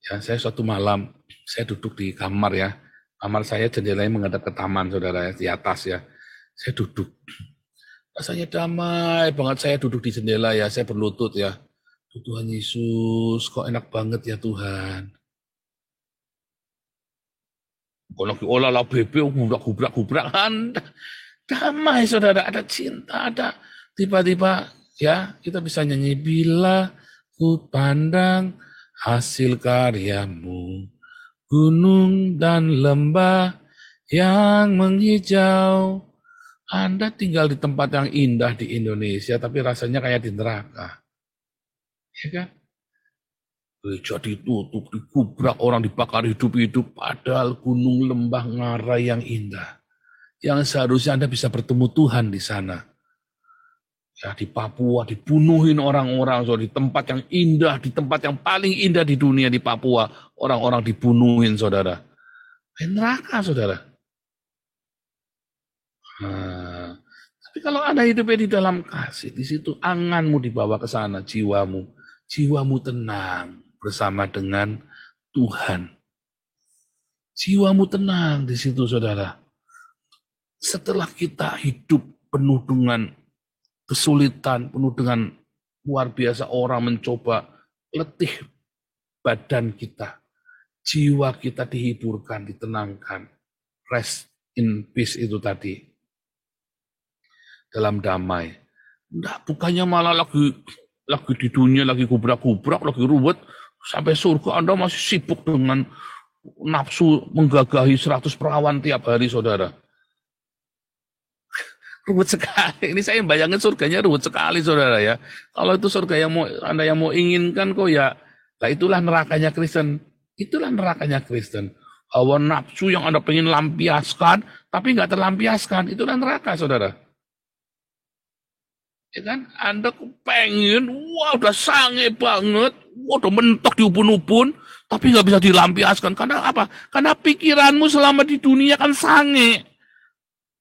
Ya, saya suatu malam, saya duduk di kamar ya. Kamar saya jendelanya menghadap ke taman, saudara, di atas ya. Saya duduk. Rasanya damai banget, saya duduk di jendela ya, saya berlutut ya. Tuhan Yesus, kok enak banget ya Tuhan. Kok lagi olah bebek, gubrak-gubrak kan. Damai, saudara, ada cinta, ada tiba-tiba ya kita bisa nyanyi bila ku pandang hasil karyamu, gunung dan lembah yang menghijau. Anda tinggal di tempat yang indah di Indonesia, tapi rasanya kayak di neraka. Ya kan? Gereja ditutup, digubrak, orang dibakar hidup-hidup, padahal gunung lembah ngarai yang indah. Yang seharusnya Anda bisa bertemu Tuhan di sana. Ya, di Papua dibunuhin orang-orang, so, di tempat yang indah, di tempat yang paling indah di dunia di Papua, orang-orang dibunuhin, saudara. Neraka, saudara. Nah, tapi kalau Anda hidupnya di dalam kasih, di situ anganmu dibawa ke sana, jiwamu tenang bersama dengan Tuhan. Jiwamu tenang di situ, saudara. Setelah kita hidup penuh dengan kesulitan, penuh dengan luar biasa orang mencoba, letih badan kita, jiwa kita dihiburkan, ditenangkan, rest in peace itu tadi, dalam damai. Nah, bukannya malah lagi di dunia, lagi gubrak-gubrak, lagi ruwet, sampai surga Anda masih sibuk dengan nafsu menggagahi 100 perawan tiap hari, saudara. Ruwet sekali. Ini saya bayangin surganya ruwet sekali, saudara ya. Kalau itu surga yang Anda yang mau inginkan kok ya, lah itulah nerakanya Kristen. Itulah nerakanya Kristen. Hawa nafsu yang Anda pengen lampiaskan, tapi nggak terlampiaskan. Itulah neraka, saudara. Ya kan? Anda pengen, wah udah sange banget, wah udah mentok di ubun-ubun, tapi nggak bisa dilampiaskan. Karena apa? Karena pikiranmu selama di dunia kan sange.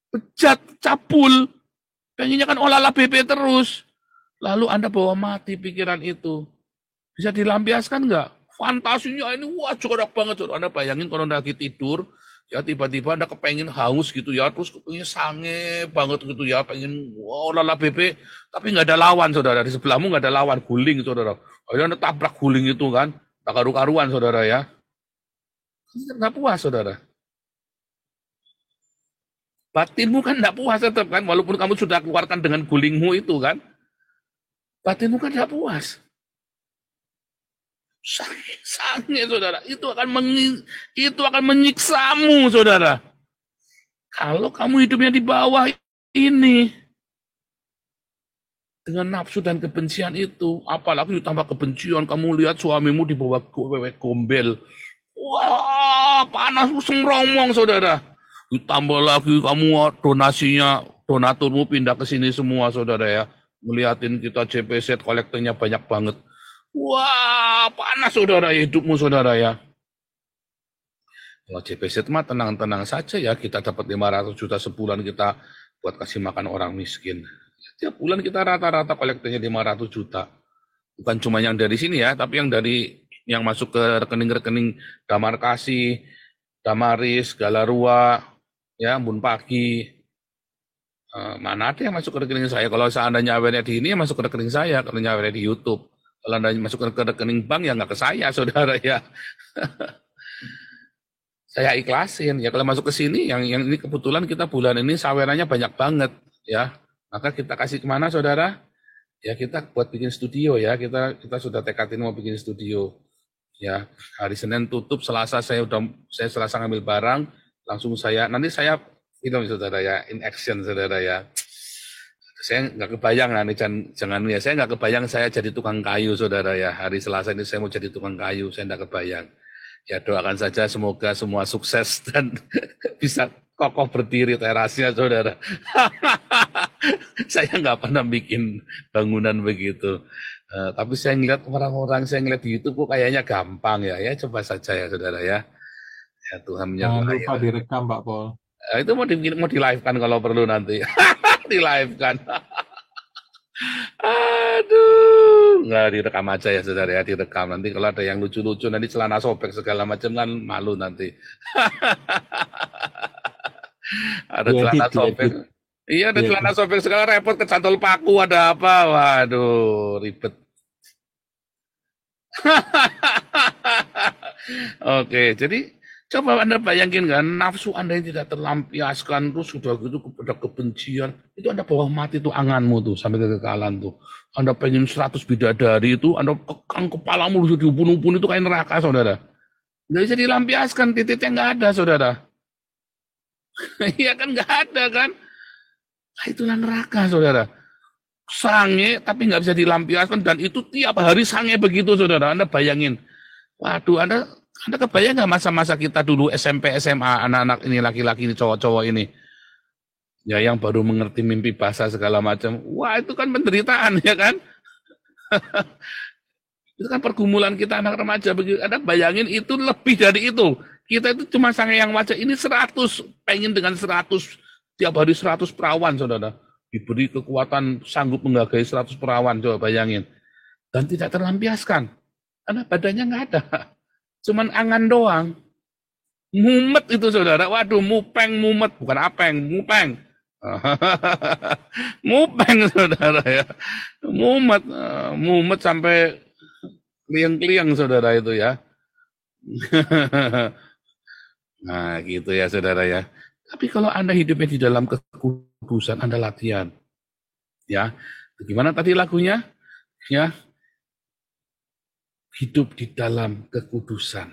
Bejat, capul, pengennya kan olah bebek terus. Lalu Anda bawa mati pikiran itu. Bisa dilampiaskan nggak? Fantasinya ini, wah jorok banget. Anda bayangin kalau Anda lagi tidur, ya tiba-tiba Anda kepengen haus gitu ya, terus kepengen sange banget gitu ya, pengen olah bebek, tapi nggak ada lawan, saudara. Di sebelahmu nggak ada lawan, guling, saudara. Akhirnya Anda tabrak guling itu kan, tak karu-karuan, saudara ya. Nggak puas, saudara. Batinmu kan tidak puas tetap kan, walaupun kamu sudah keluarkan dengan gulingmu itu kan. Batinmu kan tidak puas. Sange, saudara. Itu akan menyiksamu, saudara. Kalau kamu hidupnya di bawah ini dengan nafsu dan kebencian itu, apalagi ditambah kebencian, kamu lihat suamimu dibawa wewe gombel. Wah, panas semromong, saudara. Ditambah lagi kamu donasinya, donaturmu pindah ke sini semua, saudara ya. Ngeliatin kita JPZ kolektornya banyak banget. Wah, panas saudara hidupmu, saudara ya. Kalau JPZ mah tenang-tenang saja ya, kita dapat 500 juta sebulan kita buat kasih makan orang miskin. Setiap bulan kita rata-rata kolektornya 500 juta. Bukan cuma yang dari sini ya, tapi yang masuk ke rekening-rekening Damar Kasih, Damaris, Galarua, ya, Embun Pagi. Mana ada yang masuk ke rekening saya? Kalau seandainya awalnya di ini, ya masuk ke rekening saya. Kalau awalnya di YouTube. Kalau anda masuk ke rekening bank, ya nggak ke saya, saudara ya. Saya ikhlasin. Ya kalau masuk ke sini, yang ini kebetulan kita bulan ini sawerannya banyak banget, ya. Maka kita kasih kemana, saudara? Ya kita buat bikin studio ya. Kita sudah tekadin mau bikin studio. Ya hari Senin tutup, Selasa saya Selasa ngambil barang, langsung nanti saya film, saudara ya, in action, saudara ya. Saya nggak kebayang nanti jangan ya, saya nggak kebayang saya jadi tukang kayu, saudara ya. Hari Selasa ini saya mau jadi tukang kayu, saya nggak kebayang. Ya doakan saja semoga semua sukses dan bisa kokoh berdiri terasnya, saudara. Saya nggak pernah bikin bangunan begitu. Tapi saya ngeliat orang-orang, saya ngeliat di YouTube kok kayaknya gampang ya. Ya coba saja ya, saudara ya. Ya Tuhan Jangan menyertai. lupa direkam, Pak Paul. Itu mau di live kan kalau perlu nanti. Di live kan. Aduh, nggak direkam aja ya, saudara ya, direkam. Nanti kalau ada yang lucu-lucu, nanti celana sobek segala macam kan malu nanti. Ada celana sobek. Iya, ada celana sobek segala repot, kecantol paku, ada apa? Waduh, ribet. Oke, jadi coba Anda bayangin kan, nafsu Anda yang tidak terlampiaskan, terus sudah gitu kepada kebencian, itu Anda bawa mati tuh anganmu tuh, sampai kekekalan tuh. Anda pengen 100 bidadari itu, Anda kekang kepalamu, diubun-ubun itu kayak neraka, saudara. Nggak bisa dilampiaskan, titiknya nggak ada, saudara. Iya kan, nggak ada kan. Nah, itulah neraka, saudara. Sange, tapi nggak bisa dilampiaskan, dan itu tiap hari sange begitu, saudara. Anda bayangin. Waduh, Anda kebayang nggak masa-masa kita dulu SMP, SMA, anak-anak ini, laki-laki ini, cowok-cowok ini. Ya, yang baru mengerti mimpi bahasa segala macam. Wah, itu kan penderitaan, ya kan? Itu kan pergumulan kita anak remaja. Anda bayangin itu lebih dari itu. Kita itu cuma sange yang wajah. Ini 100, pengen dengan 100. Tiap hari 100 perawan, saudara. Diberi kekuatan sanggup menggagai 100 perawan, coba bayangin. Dan tidak terlampiaskan. Karena badannya nggak ada. Cuman angan doang. Mumet itu, saudara. Waduh, mumet. Bukan apeng, mupeng. Mupeng, saudara ya. Mumet sampai kliang-kliang, saudara itu ya. Nah, gitu ya, saudara ya. Tapi kalau Anda hidupnya di dalam kekudusan, Anda latihan. Ya, gimana tadi lagunya? Ya, hidup di dalam kekudusan.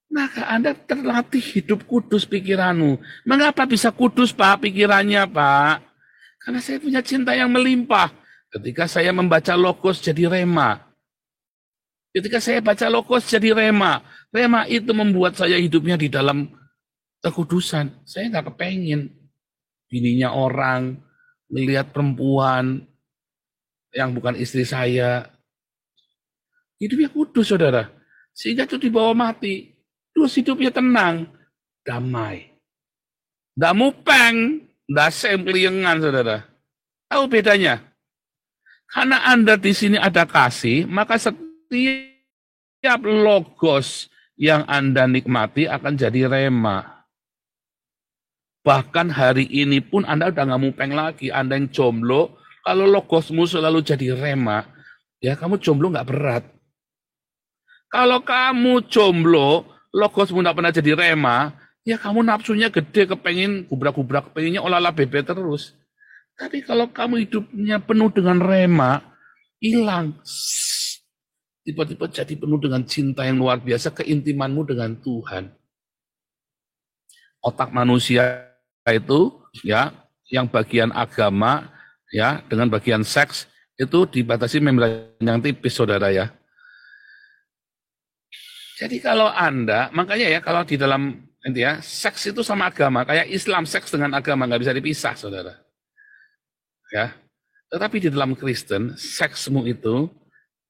Maka Anda terlatih hidup kudus pikiranmu. Mengapa bisa kudus, Pak, pikirannya, Pak? Karena saya punya cinta yang melimpah. Ketika saya membaca Logos jadi rema. Ketika saya baca Logos jadi rema. Rema itu membuat saya hidupnya di dalam kekudusan. Saya nggak kepengen bininya orang, melihat perempuan yang bukan istri saya. Hidupnya kudus, saudara. Sehingga itu dibawa mati. Terus hidupnya tenang, damai. Nggak mupeng, nggak sempliengan, saudara. Tahu bedanya? Karena Anda di sini ada kasih, maka setiap logos yang Anda nikmati akan jadi rema. Bahkan hari ini pun Anda udah nggak mupeng lagi. Anda yang jomblo, kalau logosmu selalu jadi rema, ya kamu jomblo nggak berat. Kalau kamu jomblo, logosmu nggak pernah jadi rema, ya kamu nafsunya gede, kepengen gubrak-gubrak, kepengennya olahlah bebe terus. Tapi kalau kamu hidupnya penuh dengan rema, hilang. Tiba-tiba jadi penuh dengan cinta yang luar biasa, keintimanmu dengan Tuhan. Otak manusia itu ya, yang bagian agama ya dengan bagian seks itu dibatasi membran yang tipis, saudara ya. Jadi kalau Anda, makanya ya kalau di dalam ya, seks itu sama agama, kayak Islam seks dengan agama nggak bisa dipisah, saudara. Ya, tetapi di dalam Kristen seksmu itu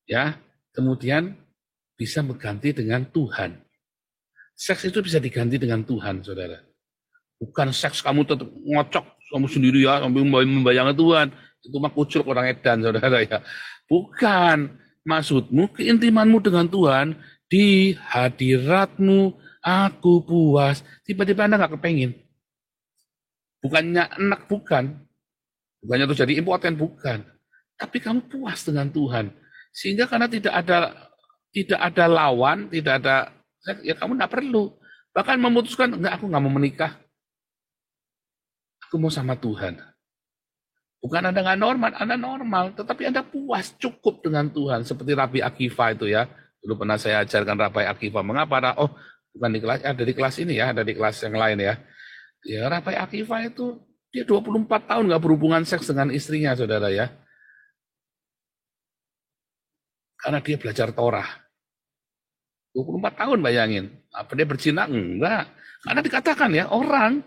ya kemudian bisa berganti dengan Tuhan. Seks itu bisa diganti dengan Tuhan, saudara. Bukan seks kamu tetap ngocok kamu sendiri ya, sambil membayangkan Tuhan. Itu mah kucul orang edan, saudara ya. Bukan. Maksudmu, keintimanmu dengan Tuhan, di hadiratmu aku puas. Tiba-tiba Anda nggak kepengin. Bukannya enak, bukan. Bukannya itu jadi impoten, bukan. Tapi kamu puas dengan Tuhan. Sehingga karena tidak ada lawan, tidak ada, ya kamu nggak perlu. Bahkan memutuskan, enggak, aku nggak mau menikah. Aku mau sama Tuhan. Bukan Anda nggak normal, Anda normal, tetapi Anda puas, cukup dengan Tuhan. Seperti Rabbi Akiva itu ya. Dulu pernah saya ajarkan Rabbi Akiva. Mengapa? Oh, bukan di kelas, ada di kelas ini ya, ada di kelas yang lain ya. Ya, Rabbi Akiva itu, dia 24 tahun nggak berhubungan seks dengan istrinya, saudara ya. Karena dia belajar Torah. 24 tahun bayangin. Apa dia berzina? Enggak. Karena dikatakan ya, orang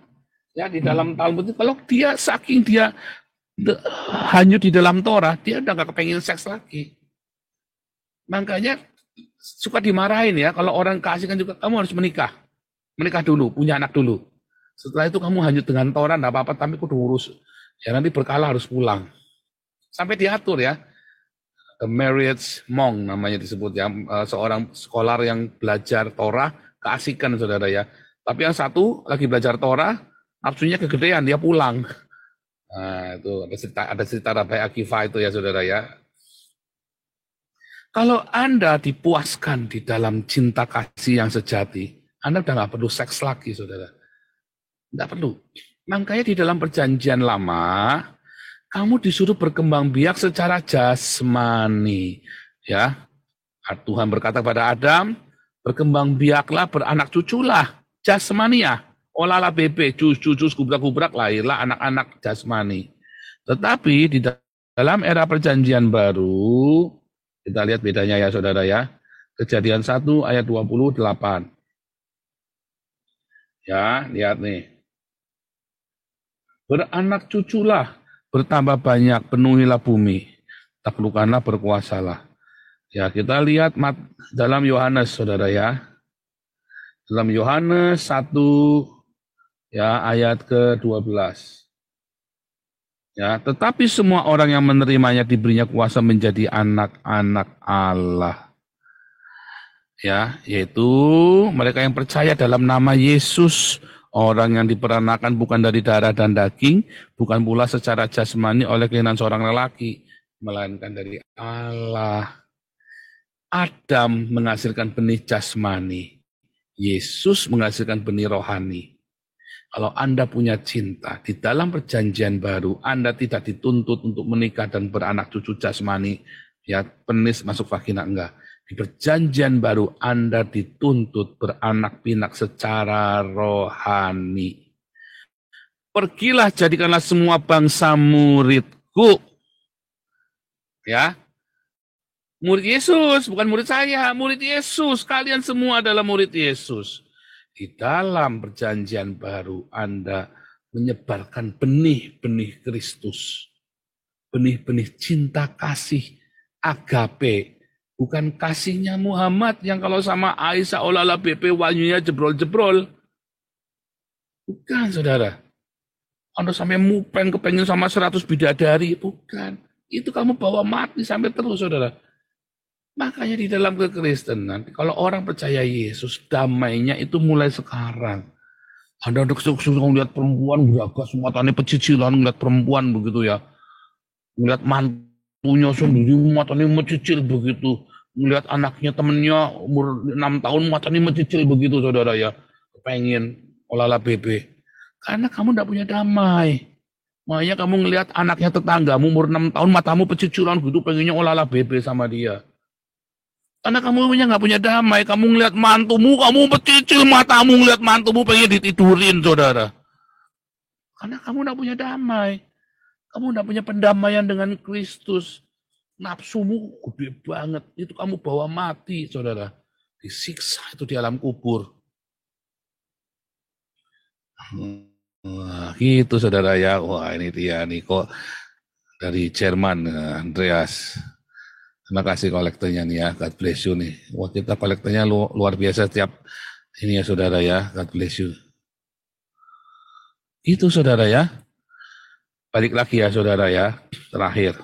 ya di dalam Talmud itu, kalau dia saking dia hanyut di dalam Torah, dia udah gak kepengen seks lagi. Makanya suka dimarahin ya, kalau orang kasihkan juga, kamu harus menikah. Menikah dulu, punya anak dulu. Setelah itu kamu hanyut dengan Torah, enggak apa-apa, tapi kudu urus. Ya nanti berkala harus pulang. Sampai diatur ya. A marriage monk namanya disebut ya. Seorang scholar yang belajar Torah, keasikan, saudara ya. Tapi yang satu lagi belajar Torah, nafsunya kegedean, dia pulang. Nah, itu ada cerita Rabbi Akiva itu ya, saudara ya. Kalau Anda dipuaskan di dalam cinta kasih yang sejati, Anda udah nggak perlu seks lagi, saudara. Nggak perlu. Makanya di dalam perjanjian lama, kamu disuruh berkembang biak secara jasmani. Ya, Tuhan berkata kepada Adam, berkembang biaklah, beranak cuculah, jasmania. Olahlah bebe, cus gubrak-gubrak, lahirlah anak-anak jasmani. Tetapi di dalam era perjanjian baru, kita lihat bedanya ya, saudara ya. Kejadian 1 ayat 28. Ya, lihat nih. Beranak cuculah, bertambah banyak, penuhilah bumi. Taklukkanlah, berkuasalah. Ya, kita lihat dalam Yohanes, saudara ya. Dalam Yohanes 1 ya, ayat ke-12. Ya, tetapi semua orang yang menerimanya diberinya kuasa menjadi anak-anak Allah. Ya, yaitu mereka yang percaya dalam nama Yesus, orang yang diperanakan bukan dari darah dan daging, bukan pula secara jasmani oleh keinginan seorang lelaki, melainkan dari Allah. Adam menghasilkan benih jasmani, Yesus menghasilkan benih rohani. Kalau Anda punya cinta, di dalam perjanjian baru, Anda tidak dituntut untuk menikah dan beranak cucu jasmani, ya penis masuk vagina, enggak. Di perjanjian baru, Anda dituntut beranak pinak secara rohani. Pergilah, jadikanlah semua bangsa muridku. Ya, murid Yesus, bukan murid saya, murid Yesus. Kalian semua adalah murid Yesus. Di dalam perjanjian baru, Anda menyebarkan benih-benih Kristus. Benih-benih cinta kasih, agape. Bukan kasihnya Muhammad yang kalau sama Aisyah olahlah BP wanyunya jebrol-jebrol. Bukan, saudara. Anda sampai mupeng kepengen sama 100 bidadari. Bukan. Itu kamu bawa mati sampai terus, saudara. Makanya di dalam kekristenan, kalau orang percaya Yesus, damainya itu mulai sekarang. Anda ngeliat perempuan geragas, matanya pecicilan, ngeliat perempuan begitu ya. Ngeliat mantunya sendiri, matanya mencicil begitu. Ngeliat anaknya, temennya, umur 6 tahun, matanya mencicil begitu, saudara ya. Pengen olahlah bebe. Karena kamu tidak punya damai. Makanya kamu ngeliat anaknya tetanggamu, umur 6 tahun, matamu pecicilan begitu, pengennya olahlah bebe sama dia. Karena kamu nggak punya damai, kamu ngeliat mantumu, kamu pecicil matamu ngeliat mantumu pengen ditidurin, saudara. Karena kamu tidak punya damai. Kamu tidak punya pendamaian dengan Kristus. Nafsumu gede banget. Itu kamu bawa mati, saudara. Disiksa itu di alam kubur. Wah, gitu saudara ya. Wah, ini dia nih kok dari Jerman, Andreas. Terima kasih kolektornya nih ya. God bless you nih. Wah, kita kolektornya luar biasa setiap ini ya saudara ya. God bless you. Itu saudara ya. Balik lagi ya saudara ya. Terakhir.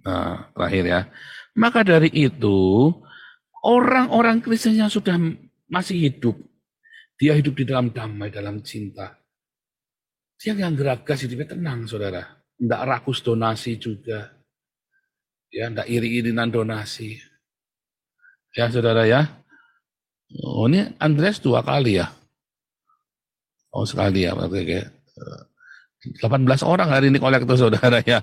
Nah, terakhir ya. Maka dari itu, orang-orang Kristen yang sudah masih hidup, dia hidup di dalam damai, dalam cinta. Dia yang geragas hidupnya tenang, saudara. Tidak rakus donasi juga. Ya, tidak iri-irinan donasi. Ya, saudara ya. Oh, ini Andreas 2 kali ya. Oh, sekali ya. Oke. 18 orang hari ini kolektor saudara ya.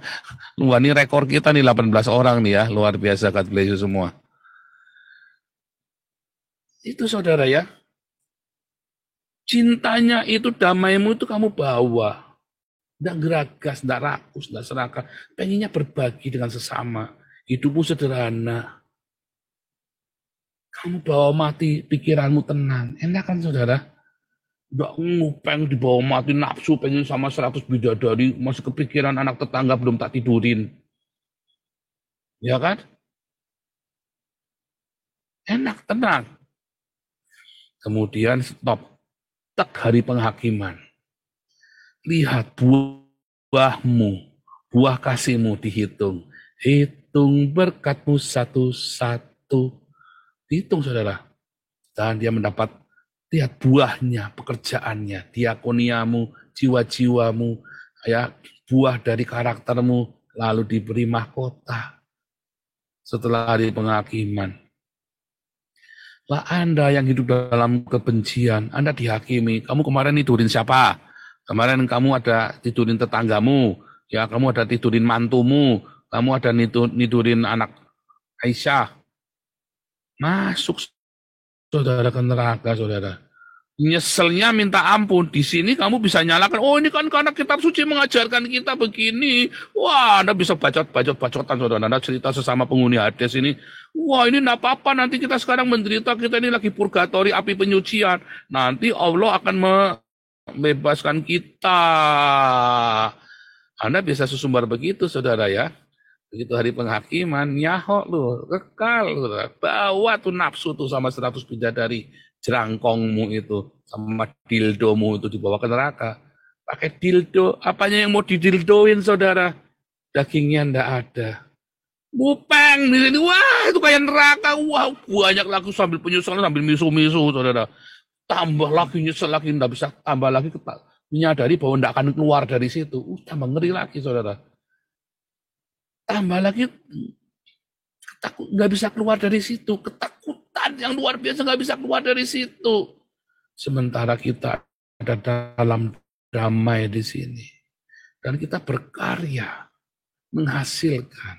Wah, ini rekor kita nih 18 orang nih ya. Luar biasa, God bless you semua. Itu saudara ya. Cintanya itu, damaimu itu kamu bawa. Tidak geragas, tidak rakus, tidak serakah. Pengennya berbagi dengan sesama. Hidupmu sederhana. Kamu bawa mati, pikiranmu tenang. Enak kan saudara? Tidak ngupeng dibawa mati, nafsu pengen sama 100 bidadari. Masih kepikiran anak tetangga belum tak tidurin. Ya kan? Enak, tenang. Kemudian stop. Tak hari penghakiman. Lihat buahmu, buah kasihmu dihitung. Hitung berkatmu satu-satu. Hitung saudara. Dan dia mendapat, lihat buahnya, pekerjaannya, diakoniamu, jiwa-jiwamu, ya, buah dari karaktermu, lalu diberi mahkota. Setelah hari penghakiman. Lah Anda yang hidup dalam kebencian, Anda dihakimi. Kamu kemarin tidurin siapa? Kemarin kamu ada tidurin tetanggamu, ya kamu ada tidurin mantumu, kamu ada tidurin anak Aisyah. Masuk saudara ke neraka, saudara. Nyeselnya minta ampun. Di sini kamu bisa nyalakan, oh ini kan karena kitab suci mengajarkan kita begini. Wah, Anda bisa bacotan saudara. Anda cerita sesama penghuni Hades ini. Wah, ini enggak apa-apa, nanti kita sekarang menderita, kita ini lagi purgatori, api penyucian. Nanti Allah akan membebaskan kita. Anda bisa sesumbar begitu, saudara ya. Begitu hari penghakiman, nyaho lu, kekal, saudara. Bawa tuh nafsu tuh sama 100 bidadari. Jerangkongmu itu sama dildomu itu dibawa ke neraka. Pakai dildo, apanya yang mau didildoin saudara? Dagingnya ndak ada. Bupeng di sini, wah itu kayak neraka, wah banyak lagi sambil penyesalan sambil misu-misu saudara. Tambah lagi nyesel lagi, ndak bisa tambah lagi menyadari bahwa ndak akan keluar dari situ. Tambah ngeri lagi saudara. Tambah lagi takut nggak bisa keluar dari situ, ketakutan yang luar biasa nggak bisa keluar dari situ. Sementara kita ada dalam damai di sini dan kita berkarya, menghasilkan,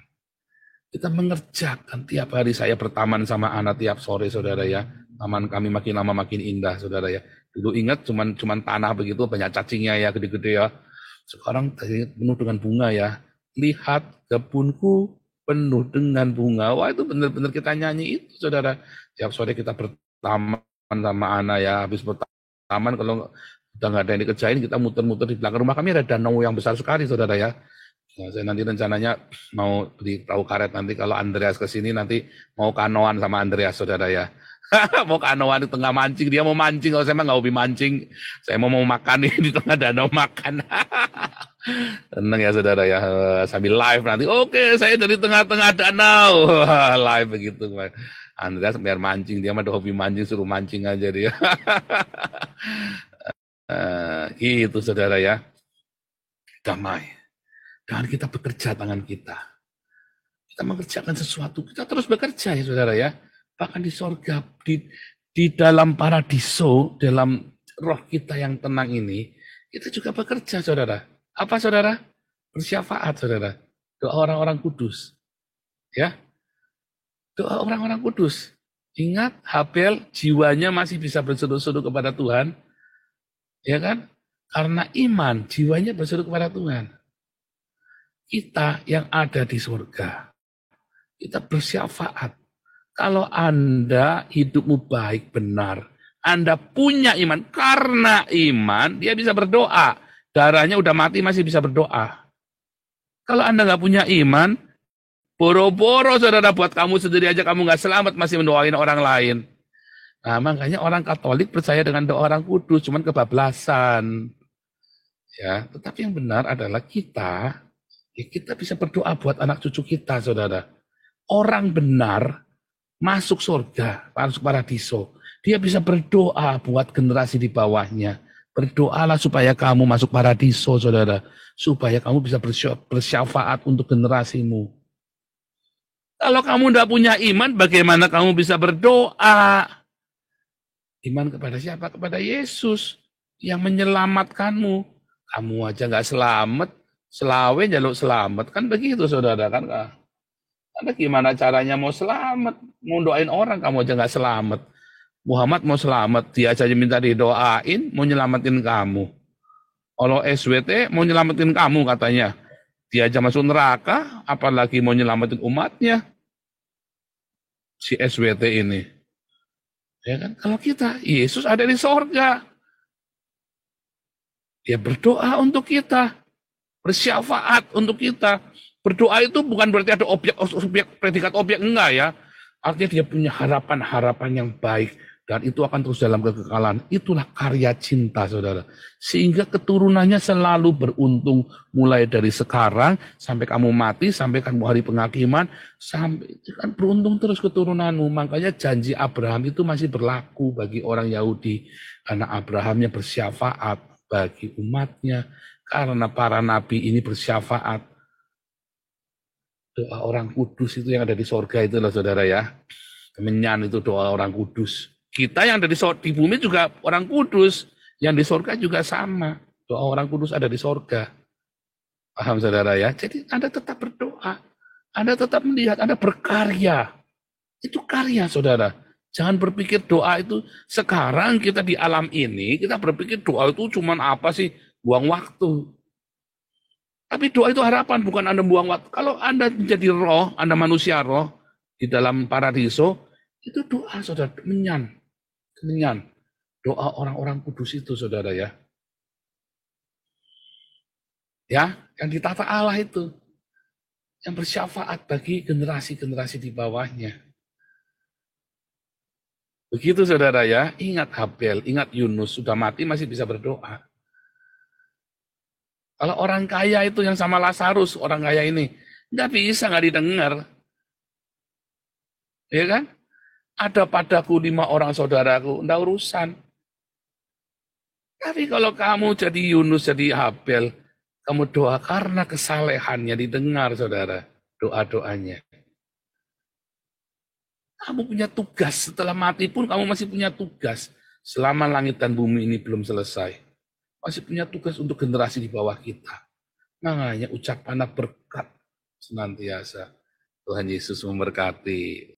kita mengerjakan tiap hari. Saya bertaman sama anak tiap sore saudara ya. Taman kami makin lama makin indah saudara ya. Dulu ingat cuman tanah begitu banyak cacingnya ya gede-gede ya. Sekarang penuh dengan bunga ya. Lihat kebunku penuh dengan bunga. Wah itu benar-benar kita nyanyi itu saudara. Tiap sore kita bertaman sama anak ya. Habis bertaman kalau udah nggak ada yang dikerjain kita muter-muter di belakang rumah kami ada danau yang besar sekali saudara ya. Nah, saya nanti rencananya mau beli perahu karet nanti kalau Andreas kesini nanti mau kanoan sama Andreas saudara ya. Mau kanoan di tengah mancing, dia mau mancing, kalau saya mah nggak hobi mancing, saya mau makan di tengah danau makan. Tenang ya saudara ya, sambil live nanti, oke saya dari tengah-tengah danau, live begitu. Andreas biar mancing, dia mah ada hobi mancing, suruh mancing aja dia. Gitu saudara ya, damai. Dan kita bekerja tangan kita. Kita mengerjakan sesuatu, kita terus bekerja ya saudara ya. Bahkan di sorga, di dalam paradiso, dalam roh kita yang tenang ini, kita juga bekerja saudara. Apa saudara? Bersyafaat saudara. Doa orang-orang kudus. Ya, doa orang-orang kudus. Ingat, Habel jiwanya masih bisa berseru-seru kepada Tuhan. Ya kan? Karena iman, jiwanya berseru kepada Tuhan. Kita yang ada di surga, kita bersyafaat. Kalau Anda hidupmu baik, benar, Anda punya iman, karena iman, dia bisa berdoa. Darahnya udah mati, masih bisa berdoa. Kalau Anda nggak punya iman, boro-boro saudara buat kamu sendiri aja, kamu nggak selamat, masih mendoain orang lain. Nah, makanya orang Katolik percaya dengan doa orang kudus, cuman kebablasan. Ya, tetapi yang benar adalah kita bisa berdoa buat anak cucu kita, saudara. Orang benar masuk surga, masuk paradiso. Dia bisa berdoa buat generasi di bawahnya. Berdoalah supaya kamu masuk paradiso, saudara. Supaya kamu bisa bersyafaat untuk generasimu. Kalau kamu tidak punya iman, bagaimana kamu bisa berdoa? Iman kepada siapa? Kepada Yesus yang menyelamatkanmu. Kamu aja nggak selamat, selawe jaluk selamat. Kan begitu, saudara. Kan? Karena gimana caranya mau selamat? Mau doain orang, kamu aja nggak selamat. Muhammad mau selamat, dia aja minta didoain, mau nyelamatin kamu. Kalau SWT mau nyelamatin kamu katanya. Dia aja masuk neraka, apalagi mau nyelamatin umatnya. Si SWT ini. Ya kan? Kalau kita, Yesus ada di sorga. Dia berdoa untuk kita. Bersyafaat untuk kita. Berdoa itu bukan berarti ada objek, predikat objek, enggak ya. Artinya dia punya harapan-harapan yang baik. Dan itu akan terus dalam kekekalan. Itulah karya cinta, saudara. Sehingga keturunannya selalu beruntung. Mulai dari sekarang, sampai kamu mati, sampai kamu hari penghakiman, sampai itu kan beruntung terus keturunanmu. Makanya janji Abraham itu masih berlaku bagi orang Yahudi. Karena Abrahamnya bersyafaat bagi umatnya. Karena para nabi ini bersyafaat. Doa orang kudus itu yang ada di sorga itu loh, saudara ya. Kemenyan itu doa orang kudus. Kita yang ada di bumi juga orang kudus. Yang di sorga juga sama. Doa orang kudus ada di sorga. Paham, saudara ya? Jadi Anda tetap berdoa. Anda tetap melihat, Anda berkarya. Itu karya, saudara. Jangan berpikir doa itu sekarang kita di alam ini, kita berpikir doa itu cuma apa sih? Buang waktu. Tapi doa itu harapan, bukan Anda buang waktu. Kalau Anda menjadi roh, Anda manusia roh, di dalam paradiso, itu doa, saudara, menyan. Doa orang-orang kudus itu, saudara ya. Ya, yang ditata Allah itu. Yang bersyafaat bagi generasi-generasi di bawahnya. Begitu, saudara ya. Ingat Habel, ingat Yunus, sudah mati masih bisa berdoa. Kalau orang kaya itu yang sama Lazarus, orang kaya ini, nggak bisa, nggak didengar. Ya kan? Ada padaku 5 orang saudaraku, enggak urusan. Tapi kalau kamu jadi Yunus, jadi Habel, kamu doa karena kesalehannya didengar, saudara, doa-doanya. Kamu punya tugas, setelah mati pun kamu masih punya tugas. Selama langit dan bumi ini belum selesai. Masih punya tugas untuk generasi di bawah kita. Makanya ucapannya berkat senantiasa. Tuhan Yesus memberkati.